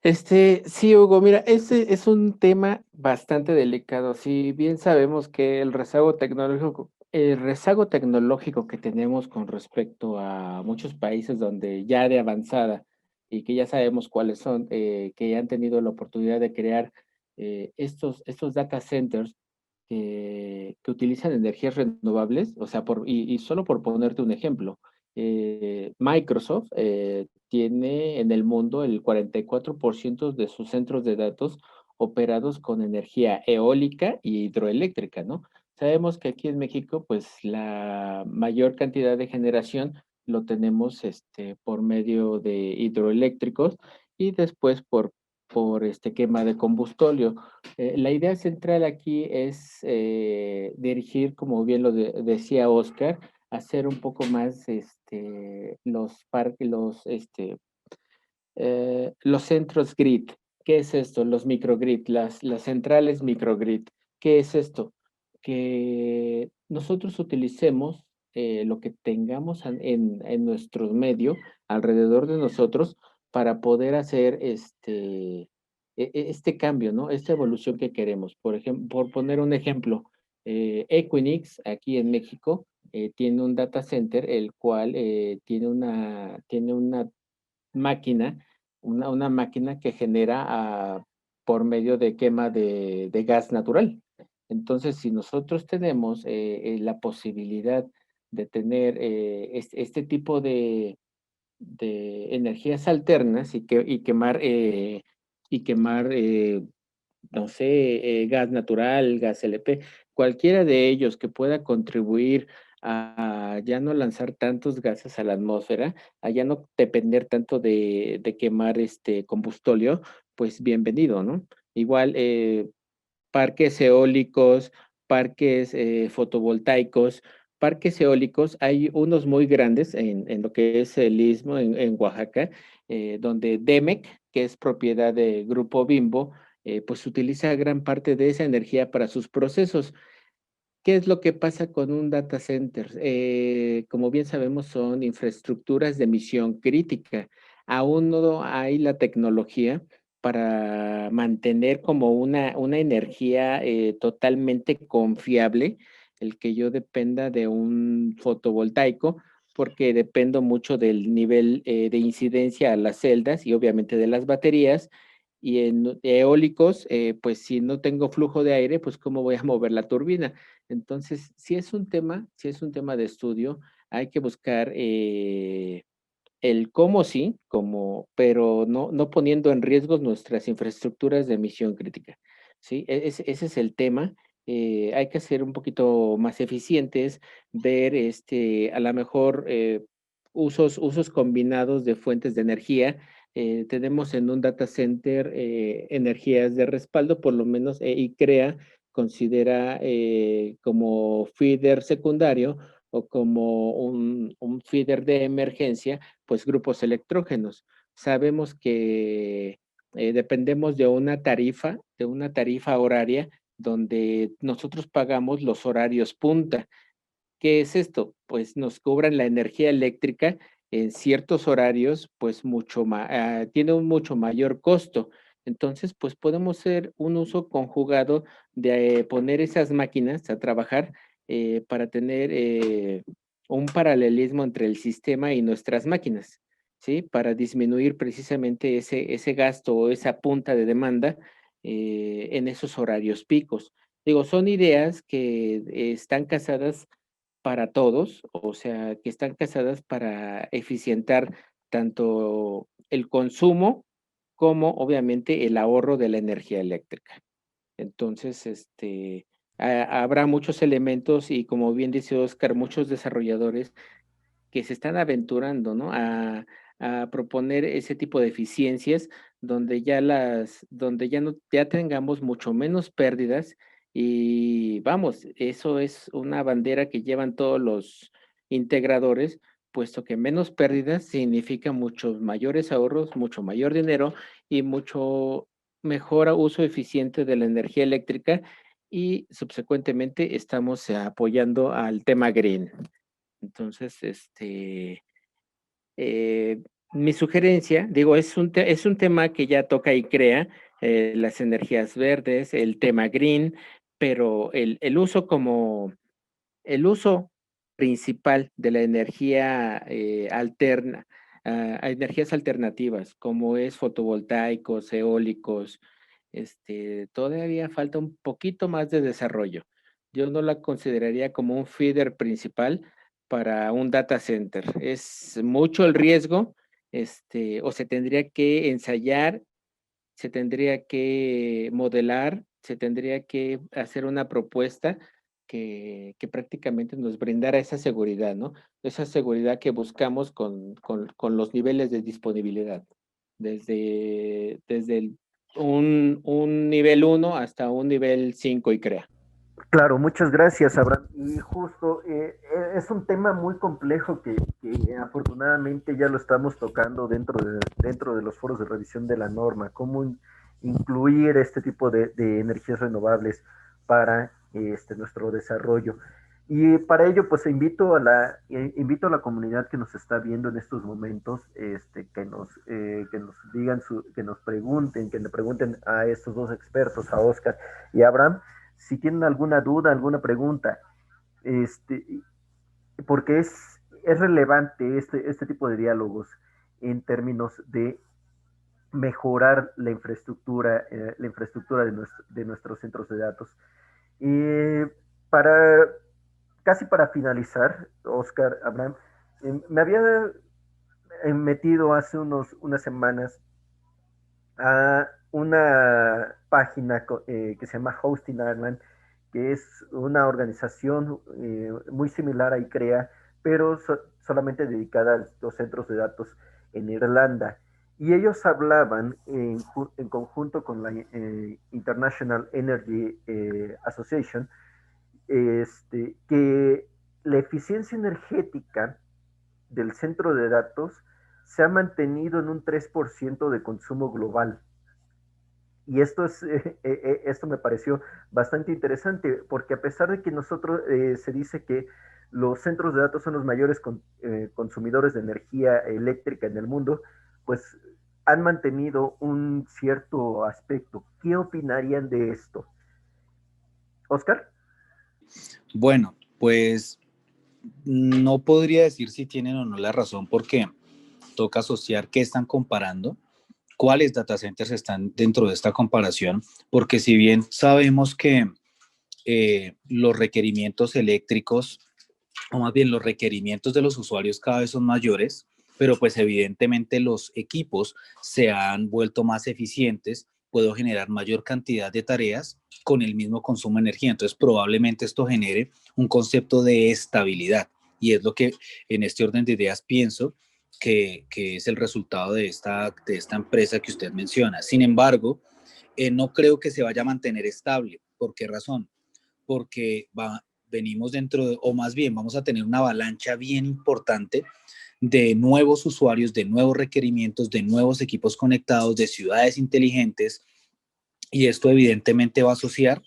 Sí, Hugo, mira, es un tema bastante delicado. Si bien sabemos que el rezago tecnológico el rezago tecnológico que tenemos con respecto a muchos países donde ya de avanzada y que ya sabemos cuáles son, que ya han tenido la oportunidad de crear estos data centers que utilizan energías renovables, o sea, y solo por ponerte un ejemplo, Microsoft tiene en el mundo el 44% de sus centros de datos operados con energía eólica y hidroeléctrica, ¿no? Sabemos que aquí en México, pues la mayor cantidad de generación lo tenemos por medio de hidroeléctricos y después por quema de combustóleo. La idea central aquí es dirigir, como bien decía Oscar, hacer un poco más los parques, los centros grid. ¿Qué es esto? Los microgrid, las centrales microgrid. ¿Qué es esto? Que nosotros utilicemos lo que tengamos en nuestro medio, alrededor de nosotros, para poder hacer este cambio, ¿no? Esta evolución que queremos. Por ejemplo, por poner un ejemplo, Equinix, aquí en México, tiene un data center, el cual tiene una máquina, una máquina que genera por medio de quema de gas natural. Entonces, si nosotros tenemos la posibilidad de tener este tipo de energías alternas y quemar, no sé, gas natural, gas LP, cualquiera de ellos que pueda contribuir a ya no lanzar tantos gases a la atmósfera, a ya no depender tanto de quemar este combustóleo, pues bienvenido, ¿no? Igual, parques eólicos, parques fotovoltaicos, parques eólicos, hay unos muy grandes en lo que es el Istmo, en Oaxaca, donde Demec, que es propiedad de Grupo Bimbo, pues utiliza gran parte de esa energía para sus procesos. ¿Qué es lo que pasa con un data center? Como bien sabemos, son infraestructuras de misión crítica. Aún no hay la tecnología para mantener como una energía totalmente confiable, el que yo dependa de un fotovoltaico, porque dependo mucho del nivel de incidencia a las celdas y obviamente de las baterías. Y en eólicos, pues si no tengo flujo de aire, pues ¿cómo voy a mover la turbina? Entonces, si es un tema de estudio, hay que buscar el cómo sí, pero no poniendo en riesgo nuestras infraestructuras de misión crítica. ¿Sí? Ese es el tema. Hay que ser un poquito más eficientes, ver a lo mejor usos combinados de fuentes de energía. Tenemos en un data center energías de respaldo, por lo menos ICREA considera como feeder secundario o como un feeder de emergencia, pues grupos electrógenos. Sabemos que dependemos de una tarifa horaria donde nosotros pagamos los horarios punta. ¿Qué es esto? Pues nos cobran la energía eléctrica en ciertos horarios, pues tiene un mucho mayor costo. Entonces, pues podemos hacer un uso conjugado de poner esas máquinas a trabajar para tener un paralelismo entre el sistema y nuestras máquinas, ¿sí? Para disminuir precisamente ese gasto o esa punta de demanda en esos horarios picos. Digo, son ideas que están casadas para todos, o sea, que están casadas para eficientar tanto el consumo como obviamente el ahorro de la energía eléctrica. Entonces, habrá muchos elementos y como bien dice Oscar, muchos desarrolladores que se están aventurando, ¿no? A proponer ese tipo de eficiencias donde ya tengamos mucho menos pérdidas y vamos, eso es una bandera que llevan todos los integradores, puesto que menos pérdidas significa muchos mayores ahorros, mucho mayor dinero y mucho mejor uso eficiente de la energía eléctrica y subsecuentemente estamos apoyando al tema green. Entonces, eh, mi sugerencia, digo, es un tema que ya toca y crea las energías verdes, el tema green, pero el uso el uso principal de la energía alterna, a energías alternativas, como es fotovoltaicos, eólicos, todavía falta un poquito más de desarrollo. Yo no la consideraría como un feeder principal para un data center. Es mucho el riesgo, o se tendría que ensayar, se tendría que modelar, se tendría que hacer una propuesta que prácticamente nos brindara esa seguridad, ¿no? Esa seguridad que buscamos con los niveles de disponibilidad, desde un nivel 1 hasta un nivel 5 y crea. Claro, muchas gracias, Abraham. Y justo es un tema muy complejo que afortunadamente ya lo estamos tocando dentro de los foros de revisión de la norma, cómo incluir este tipo de energías renovables para nuestro desarrollo. Y para ello, pues invito a la comunidad que nos está viendo en estos momentos, que nos digan, que nos pregunten, que le pregunten a estos dos expertos, a Oscar y a Abraham, si tienen alguna duda, alguna pregunta, este, porque es relevante este tipo de diálogos en términos de mejorar la infraestructura de nuestros centros de datos. Y para, casi para finalizar, Oscar, Abraham, me había metido hace unas semanas a una página que se llama Hosting Ireland, que es una organización muy similar a ICREA, pero solamente dedicada a los centros de datos en Irlanda. Y ellos hablaban en conjunto con la International Energy Association, que la eficiencia energética del centro de datos se ha mantenido en un 3% de consumo global. Y esto me pareció bastante interesante, porque a pesar de que nosotros se dice que los centros de datos son los mayores consumidores de energía eléctrica en el mundo, pues han mantenido un cierto aspecto. ¿Qué opinarían de esto? Oscar. Bueno, pues no podría decir si tienen o no la razón porque toca asociar qué están comparando, cuáles data centers están dentro de esta comparación, porque si bien sabemos que los requerimientos eléctricos, o más bien los requerimientos de los usuarios cada vez son mayores, pero pues evidentemente los equipos se han vuelto más eficientes, puedo generar mayor cantidad de tareas con el mismo consumo de energía. Entonces probablemente esto genere un concepto de estabilidad y es lo que en este orden de ideas pienso que es el resultado de esta empresa que usted menciona. Sin embargo, no creo que se vaya a mantener estable. ¿Por qué razón? Porque venimos o más bien vamos a tener una avalancha bien importante de nuevos usuarios, de nuevos requerimientos, de nuevos equipos conectados, de ciudades inteligentes, y esto evidentemente va a asociar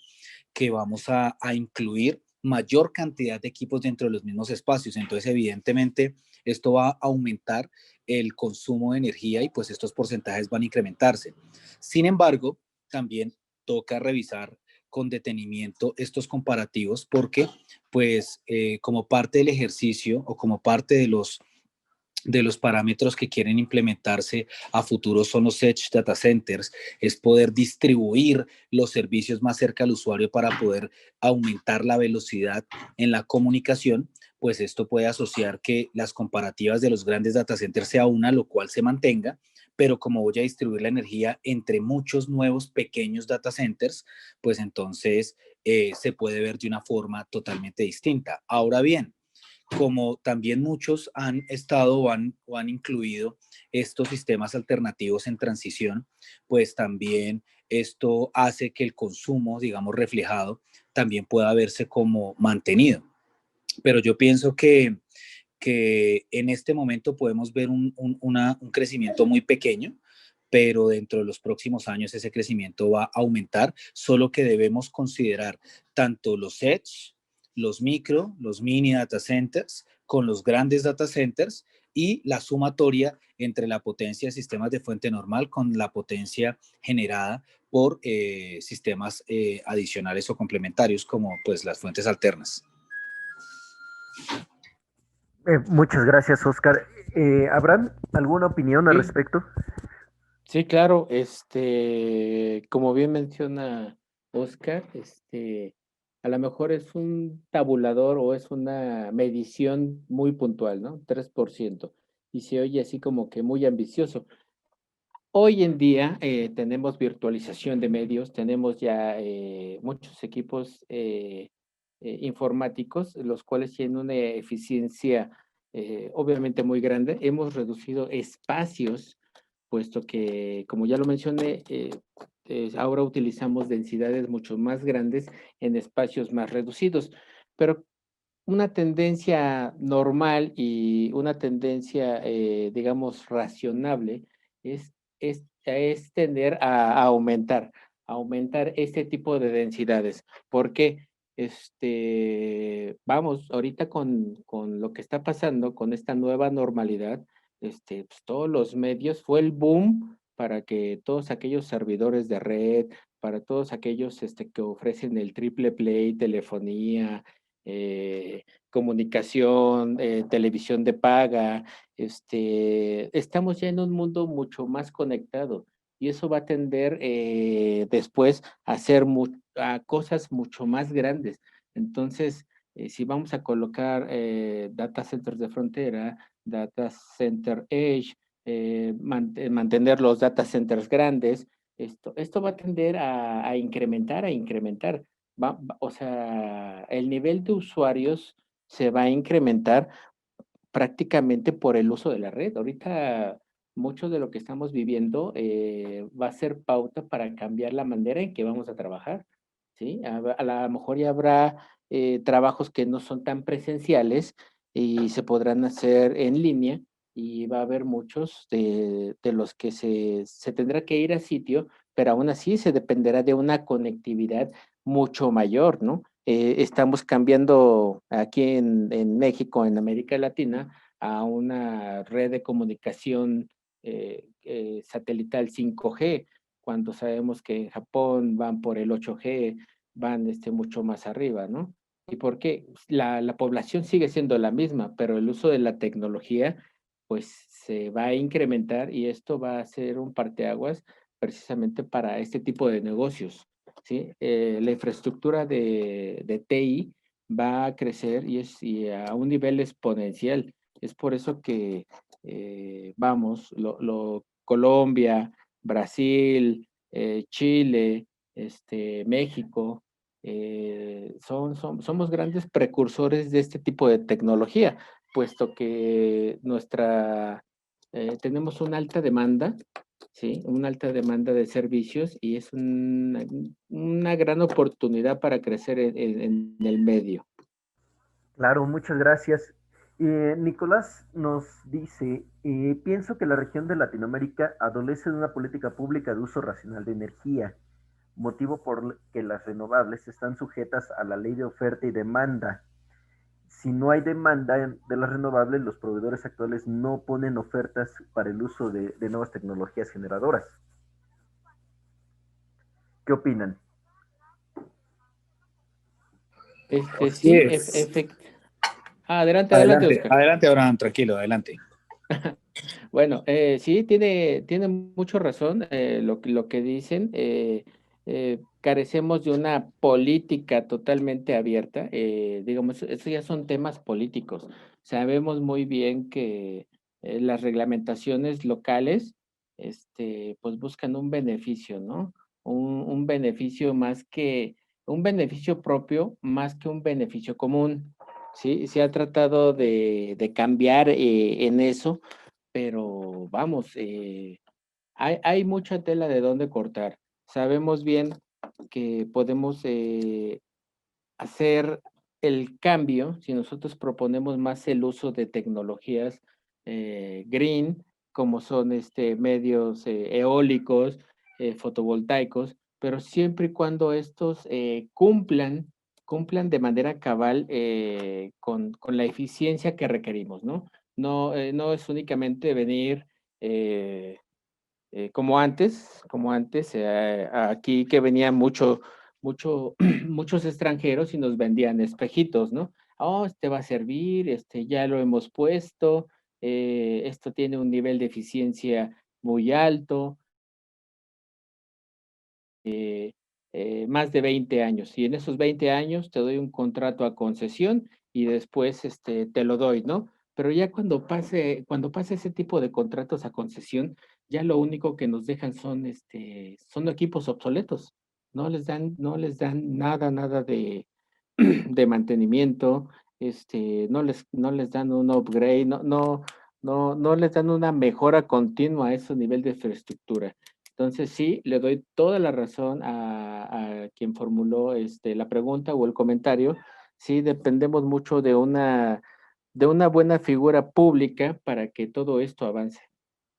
que vamos a incluir mayor cantidad de equipos dentro de los mismos espacios. Entonces, evidentemente, esto va a aumentar el consumo de energía y pues estos porcentajes van a incrementarse. Sin embargo, también toca revisar con detenimiento estos comparativos porque pues como parte del ejercicio o como parte de los parámetros que quieren implementarse a futuro son los Edge Data Centers, es poder distribuir los servicios más cerca al usuario para poder aumentar la velocidad en la comunicación, pues esto puede asociar que las comparativas de los grandes data centers sea una, lo cual se mantenga, pero como voy a distribuir la energía entre muchos nuevos pequeños data centers, pues entonces se puede ver de una forma totalmente distinta. Ahora bien, como también muchos han estado o han incluido estos sistemas alternativos en transición, pues también esto hace que el consumo, digamos, reflejado, también pueda verse como mantenido. Pero yo pienso que en este momento podemos ver un crecimiento muy pequeño, pero dentro de los próximos años ese crecimiento va a aumentar, solo que debemos considerar tanto los edge, los micro, los mini data centers, con los grandes data centers y la sumatoria entre la potencia de sistemas de fuente normal con la potencia generada por sistemas adicionales o complementarios como pues las fuentes alternas. Muchas gracias, Oscar. ¿Abraham, alguna opinión al Sí, respecto? sí, claro, como bien menciona Oscar, a lo mejor es un tabulador o es una medición muy puntual, ¿no? 3%. Y se oye así como que muy ambicioso. Hoy en día tenemos virtualización de medios, tenemos ya muchos equipos informáticos, los cuales tienen una eficiencia obviamente muy grande. Hemos reducido espacios, puesto que, como ya lo mencioné, ahora utilizamos densidades mucho más grandes en espacios más reducidos. Pero una tendencia normal y una tendencia, digamos, razonable es tender a aumentar este tipo de densidades. Porque, vamos, ahorita con lo que está pasando, con esta nueva normalidad, pues, todos los medios, fue el boom para que todos aquellos servidores de red, para todos aquellos que ofrecen el triple play, telefonía, comunicación, televisión de paga, estamos ya en un mundo mucho más conectado y eso va a tender después a hacer a cosas mucho más grandes. Entonces, si vamos a colocar data centers de frontera, data center edge, mantener los data centers grandes, esto va a tender a incrementar. O sea, el nivel de usuarios se va a incrementar prácticamente por el uso de la red. Ahorita mucho de lo que estamos viviendo va a ser pauta para cambiar la manera en que vamos a trabajar, ¿sí? A lo mejor ya habrá trabajos que no son tan presenciales y se podrán hacer en línea y va a haber muchos de los que se tendrá que ir a sitio, pero aún así se dependerá de una conectividad mucho mayor, ¿no? Estamos cambiando aquí en México, en América Latina, a una red de comunicación satelital 5G, cuando sabemos que en Japón van por el 8G, van mucho más arriba, ¿no? ¿Y por qué? La población sigue siendo la misma, pero el uso de la tecnología, pues se va a incrementar y esto va a ser un parteaguas precisamente para este tipo de negocios. ¿Sí? La infraestructura de TI va a crecer y a un nivel exponencial. Es por eso que, vamos, Colombia, Brasil, Chile, México, somos grandes precursores de este tipo de tecnología, puesto que tenemos una alta demanda. Sí, una alta demanda de servicios y es una gran oportunidad para crecer en el medio. Claro, muchas gracias. Nicolás nos dice, pienso que la región de Latinoamérica adolece de una política pública de uso racional de energía, motivo por que las renovables están sujetas a la ley de oferta y demanda. Si no hay demanda de las renovables, los proveedores actuales no ponen ofertas para el uso de nuevas tecnologías generadoras. ¿Qué opinan? Así Sí, es. adelante, adelante, Adelante, Oscar. adelante, Abraham, tranquilo, adelante. Bueno, sí, tiene mucho razón lo que dicen. Carecemos de una política totalmente abierta. Digamos, eso ya son temas políticos. Sabemos muy bien que las reglamentaciones locales, pues buscan un beneficio, ¿no? Un beneficio un beneficio propio más que un beneficio común. Sí, se ha tratado de cambiar en eso, pero vamos, hay mucha tela de dónde cortar. Sabemos bien que podemos hacer el cambio si nosotros proponemos más el uso de tecnologías green, como son medios eólicos, fotovoltaicos, pero siempre y cuando estos cumplan de manera cabal con la eficiencia que requerimos, ¿no? No es únicamente venir como antes, aquí que venían muchos extranjeros y nos vendían espejitos, ¿no? oh, este va a servir, ya lo hemos puesto, esto tiene un nivel de eficiencia muy alto, más de 20 años, y en esos 20 años te doy un contrato a concesión y después te lo doy, ¿no? Pero ya cuando pase ese tipo de contratos a concesión, ya lo único que nos dejan son equipos obsoletos. No les dan nada de mantenimiento, no les dan un upgrade, no les dan una mejora continua a ese nivel de infraestructura. Entonces, sí, le doy toda la razón a quien formuló la pregunta o el comentario. Sí, dependemos mucho de una buena figura pública para que todo esto avance.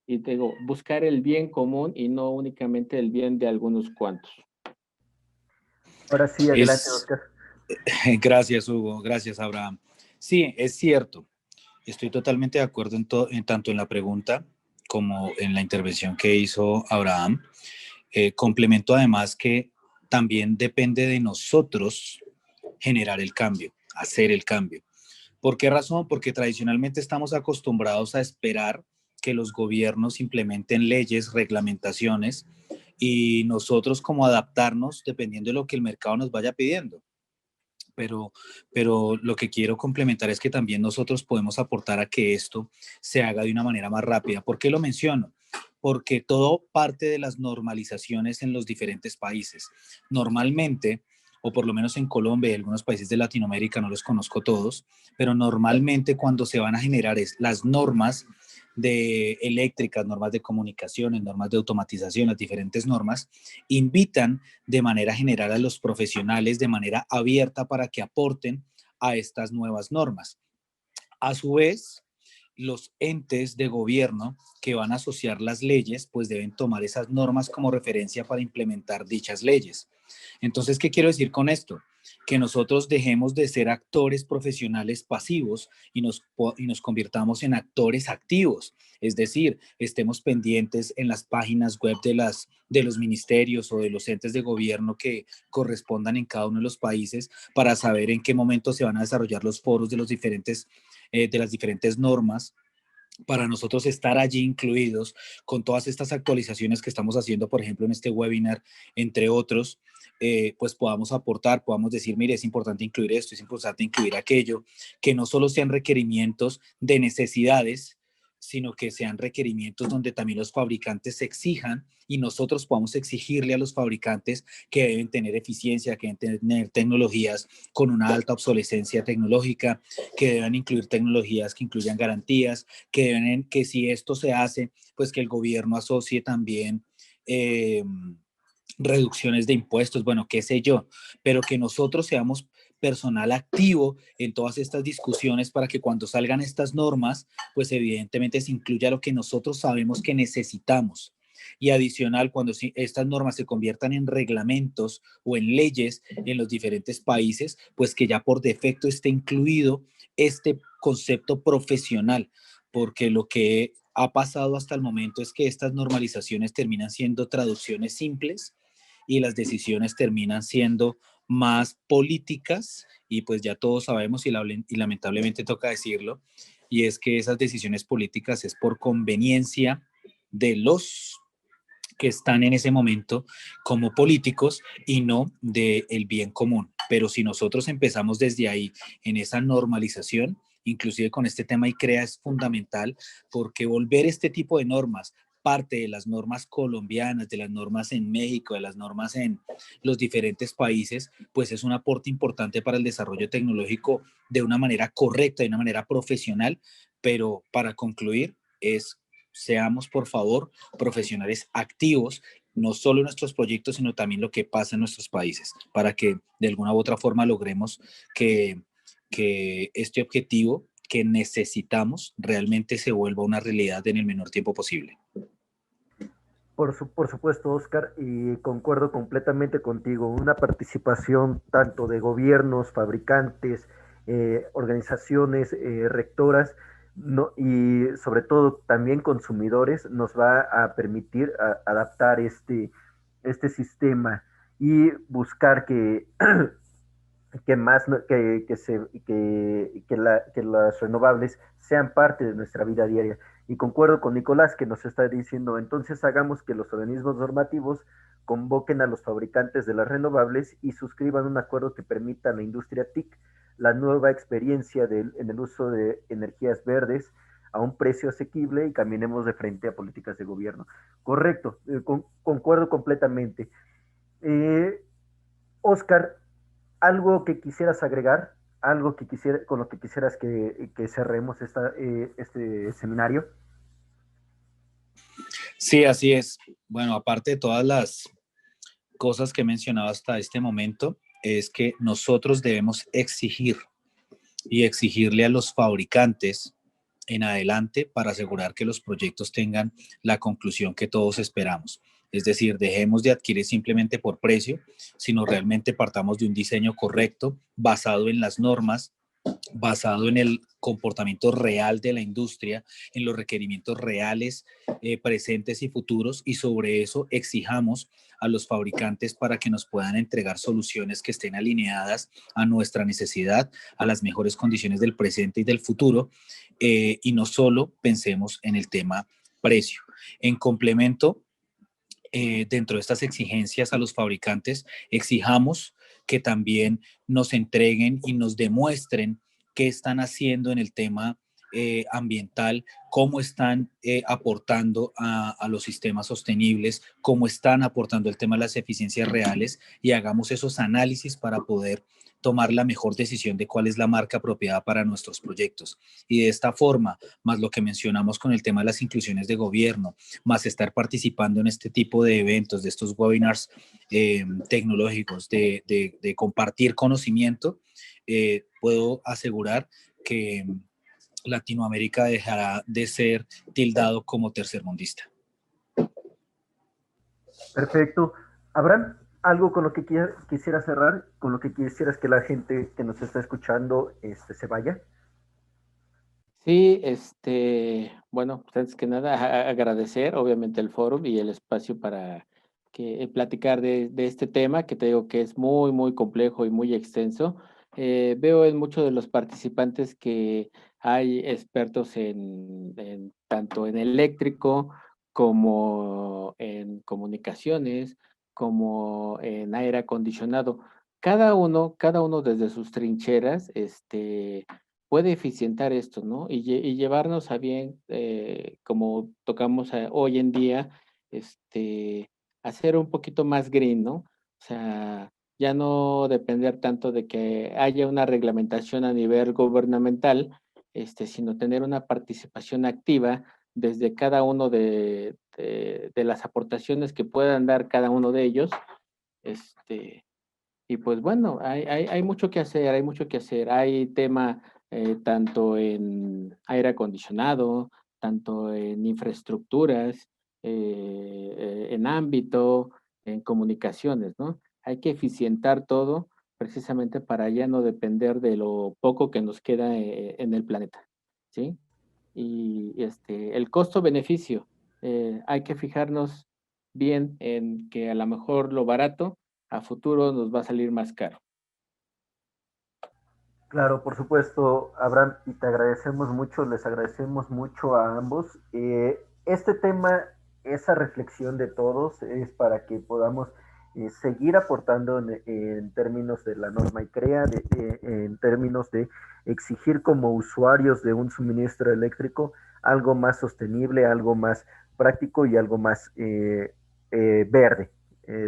Y te digo, buscar el bien común y no únicamente el bien de algunos cuantos. Ahora sí, adelante, Es, Oscar. gracias, Hugo, gracias, Abraham. Sí, es cierto. Estoy totalmente de acuerdo tanto en la pregunta como en la intervención que hizo Abraham. Complemento además que también depende de nosotros generar el cambio, hacer el cambio. ¿Por qué razón? Porque tradicionalmente estamos acostumbrados a esperar que los gobiernos implementen leyes, reglamentaciones y nosotros como adaptarnos dependiendo de lo que el mercado nos vaya pidiendo. Pero, pero lo que quiero complementar es que también nosotros podemos aportar a que esto se haga de una manera más rápida. ¿Por qué lo menciono? Porque todo parte de las normalizaciones en los diferentes países. Normalmente, o por lo menos en Colombia y algunos países de Latinoamérica, no los conozco todos, pero normalmente cuando se van a generar las normas de eléctricas, normas de comunicaciones, normas de automatización, las diferentes normas, invitan de manera general a los profesionales de manera abierta para que aporten a estas nuevas normas. A su vez, los entes de gobierno que van a asociar las leyes, pues deben tomar esas normas como referencia para implementar dichas leyes. Entonces, ¿qué quiero decir con esto? Que nosotros dejemos de ser actores profesionales pasivos y nos convirtamos en actores activos. Es decir, estemos pendientes en las páginas web de los ministerios o de los entes de gobierno que correspondan en cada uno de los países para saber en qué momento se van a desarrollar los foros de las diferentes normas para nosotros estar allí incluidos con todas estas actualizaciones que estamos haciendo, por ejemplo, en este webinar, entre otros, pues podamos aportar, podamos decir, mire, es importante incluir esto, es importante incluir aquello, que no solo sean requerimientos de necesidades, sino que sean requerimientos donde también los fabricantes exijan y nosotros podamos exigirle a los fabricantes que deben tener eficiencia, que deben tener tecnologías con una alta obsolescencia tecnológica, que deben incluir tecnologías que incluyan garantías, que si esto se hace, pues que el gobierno asocie también reducciones de impuestos, bueno, qué sé yo, pero que nosotros seamos personal activo en todas estas discusiones para que cuando salgan estas normas, pues evidentemente se incluya lo que nosotros sabemos que necesitamos. Y adicional, cuando estas normas se conviertan en reglamentos o en leyes en los diferentes países, pues que ya por defecto esté incluido este concepto profesional, porque lo que ha pasado hasta el momento es que estas normalizaciones terminan siendo traducciones simples y las decisiones terminan siendo más políticas y pues ya todos sabemos y lamentablemente toca decirlo, y es que esas decisiones políticas es por conveniencia de los que están en ese momento como políticos y no del bien común. Pero si nosotros empezamos desde ahí en esa normalización, inclusive con este tema ICREA es fundamental porque volver este tipo de normas parte de las normas colombianas, de las normas en México, de las normas en los diferentes países, pues es un aporte importante para el desarrollo tecnológico de una manera correcta, de una manera profesional, pero para concluir es seamos por favor profesionales activos, no solo en nuestros proyectos, sino también lo que pasa en nuestros países, para que de alguna u otra forma logremos que este objetivo que necesitamos realmente se vuelva una realidad en el menor tiempo posible. Por supuesto, Oscar, y concuerdo completamente contigo. Una participación tanto de gobiernos, fabricantes, organizaciones rectoras no, y sobre todo también consumidores nos va a permitir adaptar este sistema y buscar que que más que las renovables sean parte de nuestra vida diaria. Y concuerdo con Nicolás que nos está diciendo, entonces hagamos que los organismos normativos convoquen a los fabricantes de las renovables y suscriban un acuerdo que permita a la industria TIC la nueva experiencia en el uso de energías verdes a un precio asequible y caminemos de frente a políticas de gobierno. Correcto, concuerdo completamente. Eh, Oscar, algo que quisieras agregar, algo que con lo que quisieras que cerremos este seminario. Sí, así es. Bueno, aparte de todas las cosas que he mencionado hasta este momento, es que nosotros debemos exigir y exigirle a los fabricantes en adelante para asegurar que los proyectos tengan la conclusión que todos esperamos. Es decir, dejemos de adquirir simplemente por precio, sino realmente partamos de un diseño correcto, basado en las normas, basado en el comportamiento real de la industria, en los requerimientos reales, presentes y futuros, y sobre eso exijamos a los fabricantes para que nos puedan entregar soluciones que estén alineadas a nuestra necesidad, a las mejores condiciones del presente y del futuro, y no solo pensemos en el tema precio. En complemento, dentro de estas exigencias a los fabricantes, exijamos que también nos entreguen y nos demuestren qué están haciendo en el tema ambiental, cómo están aportando a los sistemas sostenibles, cómo están aportando el tema de las eficiencias reales, y hagamos esos análisis para poder tomar la mejor decisión de cuál es la marca apropiada para nuestros proyectos. Y de esta forma, más lo que mencionamos con el tema de las inclusiones de gobierno, más estar participando en este tipo de eventos, de estos webinars tecnológicos, de compartir conocimiento, puedo asegurar que Latinoamérica dejará de ser tildado como tercermundista. Perfecto. ¿Habrán algo con lo que quisiera cerrar, con lo que quisieras que la gente que nos está escuchando se vaya? Sí, bueno, pues antes que nada, agradecer obviamente el foro y el espacio para platicar de este tema, que te digo que es muy, muy complejo y muy extenso. Veo en muchos de los participantes que hay expertos tanto en eléctrico como en comunicaciones, como en aire acondicionado. Cada uno desde sus trincheras, puede eficientar esto, ¿no? Y llevarnos a bien, como tocamos hoy en día, hacer un poquito más green, ¿no? O sea, ya no depender tanto de que haya una reglamentación a nivel gubernamental, sino tener una participación activa desde cada uno de las aportaciones que puedan dar cada uno de ellos, y pues bueno, hay mucho que hacer, hay mucho que hacer. Hay tema tanto en aire acondicionado, tanto en infraestructuras, en ámbito, en comunicaciones, ¿no? Hay que eficientar todo precisamente para ya no depender de lo poco que nos queda en el planeta, ¿sí? Y el costo-beneficio, hay que fijarnos bien en que a lo mejor lo barato a futuro nos va a salir más caro. Claro, por supuesto, Abraham, y te agradecemos mucho, les agradecemos mucho a ambos. Este tema, esa reflexión de todos es para que podamos seguir aportando en términos de la norma ICREA, en términos de exigir como usuarios de un suministro eléctrico algo más sostenible, algo más práctico y algo más verde,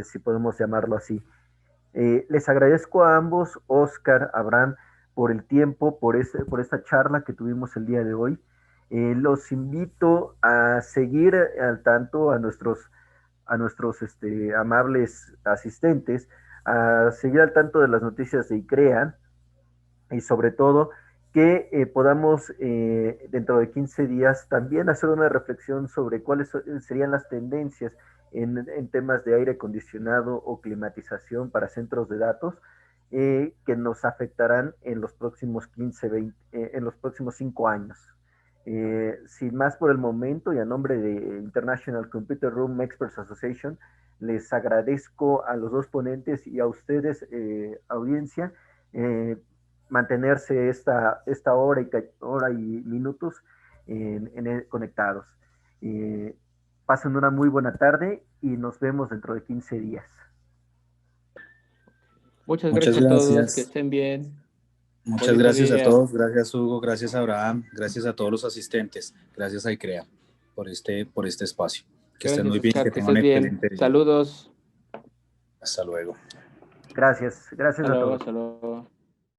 si podemos llamarlo así. Les agradezco a ambos, Oscar, Abraham, por el tiempo, por esta charla que tuvimos el día de hoy. Los invito a seguir al tanto a nuestros amables asistentes, a seguir al tanto de las noticias de ICREA y sobre todo que podamos dentro de 15 días también hacer una reflexión sobre cuáles serían las tendencias en temas de aire acondicionado o climatización para centros de datos que nos afectarán en los próximos 15, 20, en los próximos 5 años. Sin más por el momento y a nombre de International Computer Room Experts Association, les agradezco a los dos ponentes y a ustedes, audiencia, mantenerse esta hora y minutos conectados. Pasen una muy buena tarde y nos vemos dentro de 15 días. Muchas gracias a todos, que estén bien. Muchas gracias a todos, gracias Hugo, gracias Abraham, gracias a todos los asistentes, gracias a ICREA por este espacio. Que estén muy bien, que tengan un excelente día. Saludos. Hasta luego. Gracias a todos. Hasta luego.